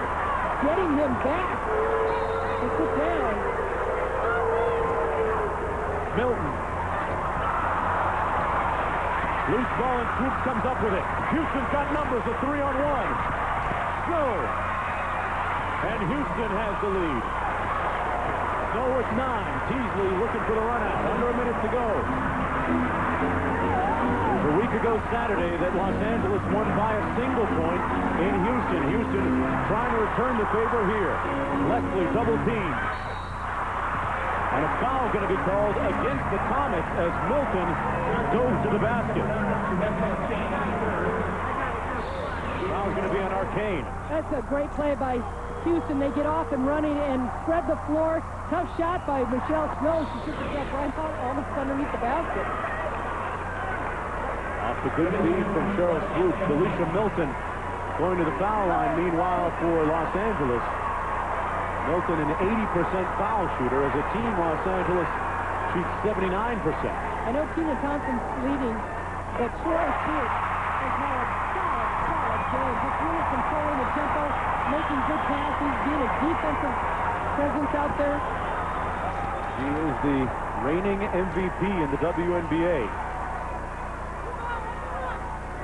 Speaker 2: getting him back to sit down.
Speaker 6: Milton. Loose ball and Swoops comes up with it. Houston's got numbers, a 3-on-1. Snow. And Houston has the lead. Snow with 9. Teasley looking for the run out. Under a minute to go. It was a week ago Saturday that Los Angeles won by a single point in Houston. Houston trying to return the favor here. Leslie double team. And a foul going to be called against the Comets as Milton goes to the basket. Foul's going to be on Arcane.
Speaker 2: That's a great play by Houston. They get off and running and spread the floor. Tough shot by Michelle Snow. She took herself right out almost underneath the basket.
Speaker 6: Off the good feed from Cheryl Swoops. Felicia Milton going to the foul line, meanwhile, for Los Angeles. Milton, an 80% foul shooter. As a team, Los Angeles shoots 79%.
Speaker 2: I know Tina Thompson's leading, but Cheryl Swoops has had a solid game. Just really controlling the tempo, making good passes, being a defensive presence out there.
Speaker 6: She is the reigning MVP in the WNBA.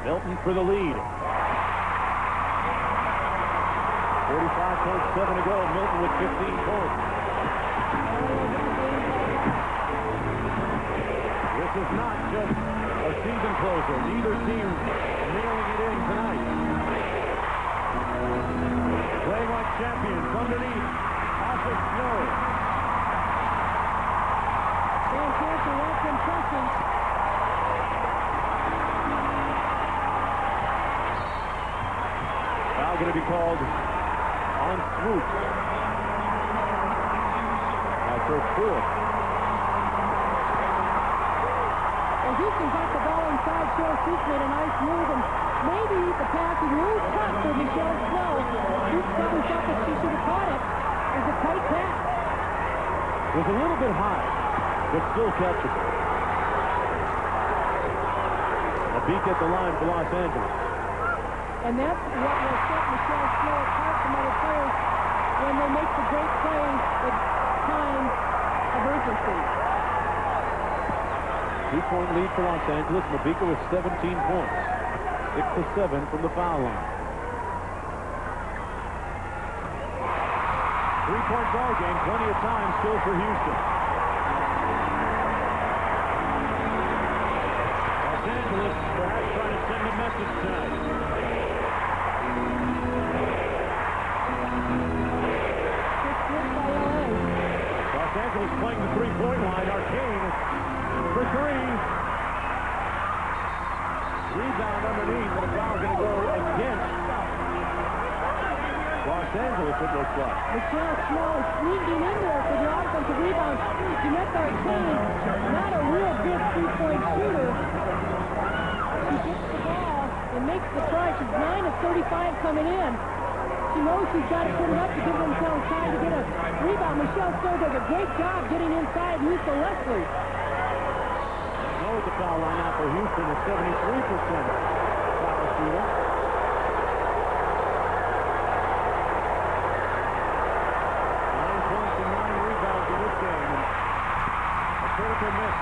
Speaker 6: Milton for the lead. 45.7 to go. Milton with 15 points. This is not just a season closer. Neither team nailing it in tonight. Playing like champions underneath. Off of Snow.
Speaker 2: Dan Cancer wants them pressing.
Speaker 6: Now going to be called on Swoops. That's her fourth.
Speaker 2: Well, Houston got the ball inside. Cheryl Swoops made a nice move and maybe the pass is a little tough for Michelle Snow. She probably thought that she should have caught it. It was a tight pass.
Speaker 6: It was a little bit high, but still catchable. A beak at the line for Los Angeles.
Speaker 2: And that's what will set Michelle Snow apart from other players when they make the great plays at times of urgency.
Speaker 6: 2-point lead for Los Angeles. Mabika with 17 points. 6-7 from the foul line. 3-point ball game. Plenty of time still for Houston. Los Angeles perhaps trying to send a message tonight. Los Angeles playing the three-point line. Arcane for three. Rebound underneath, but a foul going to go against Los Angeles, it looks like.
Speaker 2: Michelle Snow sneaking in there for the offensive rebound. Jeanette Arcane, not a real good three-point shooter. She gets the ball and makes the try. She's 9 of 35 coming in. She knows she's got to put it up to give themselves time to get a rebound. Michelle Snow does a great job getting inside Lisa Leslie.
Speaker 6: At the foul line now for Houston is 73% foul shooter. 9 points and 9 rebounds in this game. And a critical miss.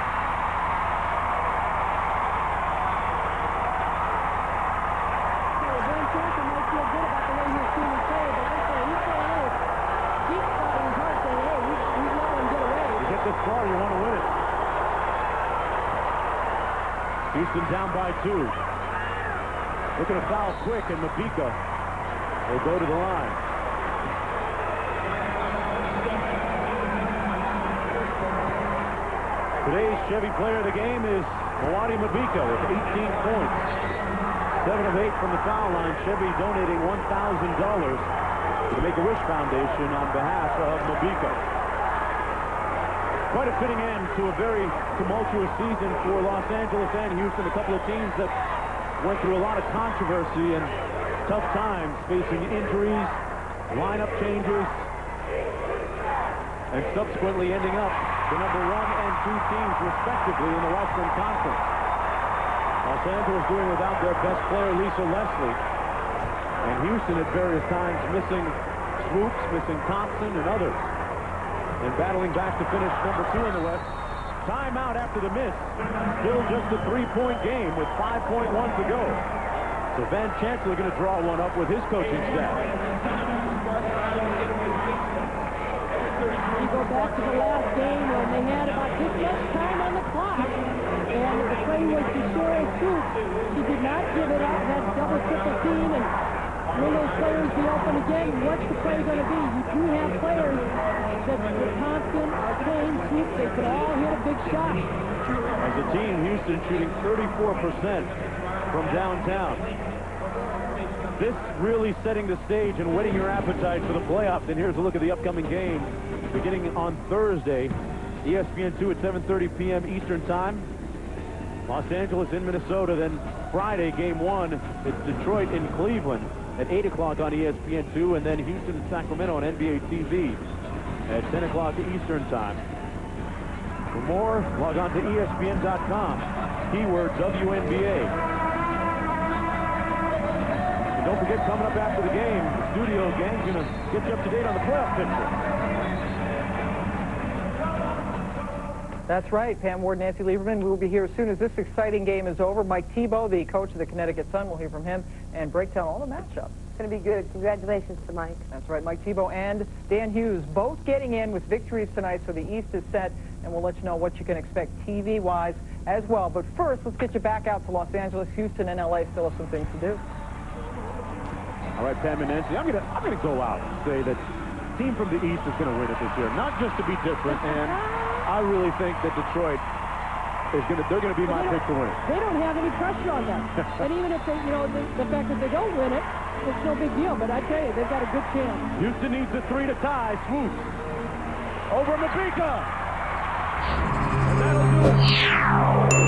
Speaker 2: Van Johnson might feel good about the way his team is playing, but I say he's got a little deep spot in his heart saying, hey, we let him get away.
Speaker 6: You get this far, you want to win it. Houston down by 2. Looking to foul quick, and Mabika will go to the line. Today's Chevy player of the game is Mwati Mabika with 18 points. 7 of 8 from the foul line. Chevy donating $1,000 to the Make-A-Wish Foundation on behalf of Mabika. Quite a fitting end to a very tumultuous season for Los Angeles and Houston, a couple of teams that went through a lot of controversy and tough times, facing injuries, lineup changes, and subsequently ending up the number 1 and 2 teams, respectively, in the Western Conference. Los Angeles doing without their best player, Lisa Leslie, and Houston at various times missing Swoops, missing Thompson, and others. And battling back to finish number 2 in the West. Timeout after the miss. Still just a 3-point game with 5.1 to go. So Van Chancellor going to draw one up with his coaching staff.
Speaker 2: You go back to the last game when they had about this much time on the clock. And the play was to Cheryl Swoops. She did not give it up, had double, triple team, and will those players be open again? What's the play going to be? You do have players that with Thompson, Arcane, Swoops, they could all hit a big shot.
Speaker 6: As a team, Houston shooting 34% from downtown. This really setting the stage and whetting your appetite for the playoffs. And here's a look at the upcoming game. Beginning on Thursday, ESPN2 at 7:30 p.m. Eastern Time. Los Angeles in Minnesota. Then Friday, Game 1, it's Detroit in Cleveland at 8 o'clock on ESPN2. And then Houston and Sacramento on NBA TV at 10 o'clock Eastern Time. For more, log on to ESPN.com. Keyword WNBA. And don't forget, coming up after the game, the studio gang's going to get you up to date on the playoff picture.
Speaker 9: That's right, Pam Ward, Nancy Lieberman. We will be here as soon as this exciting game is over. Mike Thibault, the coach of the Connecticut Sun, we'll hear from him and break down all the matchups.
Speaker 7: It's going to be good. Congratulations to Mike.
Speaker 9: That's right, Mike Thibault and Dan Hughes, both getting in with victories tonight, so the East is set, and we'll let you know what you can expect TV-wise as well. But first, let's get you back out to Los Angeles. Houston and LA still have some things to do.
Speaker 6: All right, Pam and Nancy, I'm gonna go out and say that the team from the East is going to win it this year, not just to be different, and I really think that Detroit is they're going to be my pick to win it.
Speaker 2: They don't have any pressure on them. And even if they, the fact that they don't win it, it's no big deal. But I tell you, they've got a good chance.
Speaker 6: Houston needs a 3 to tie. Swoops over Mabika. And that'll do it.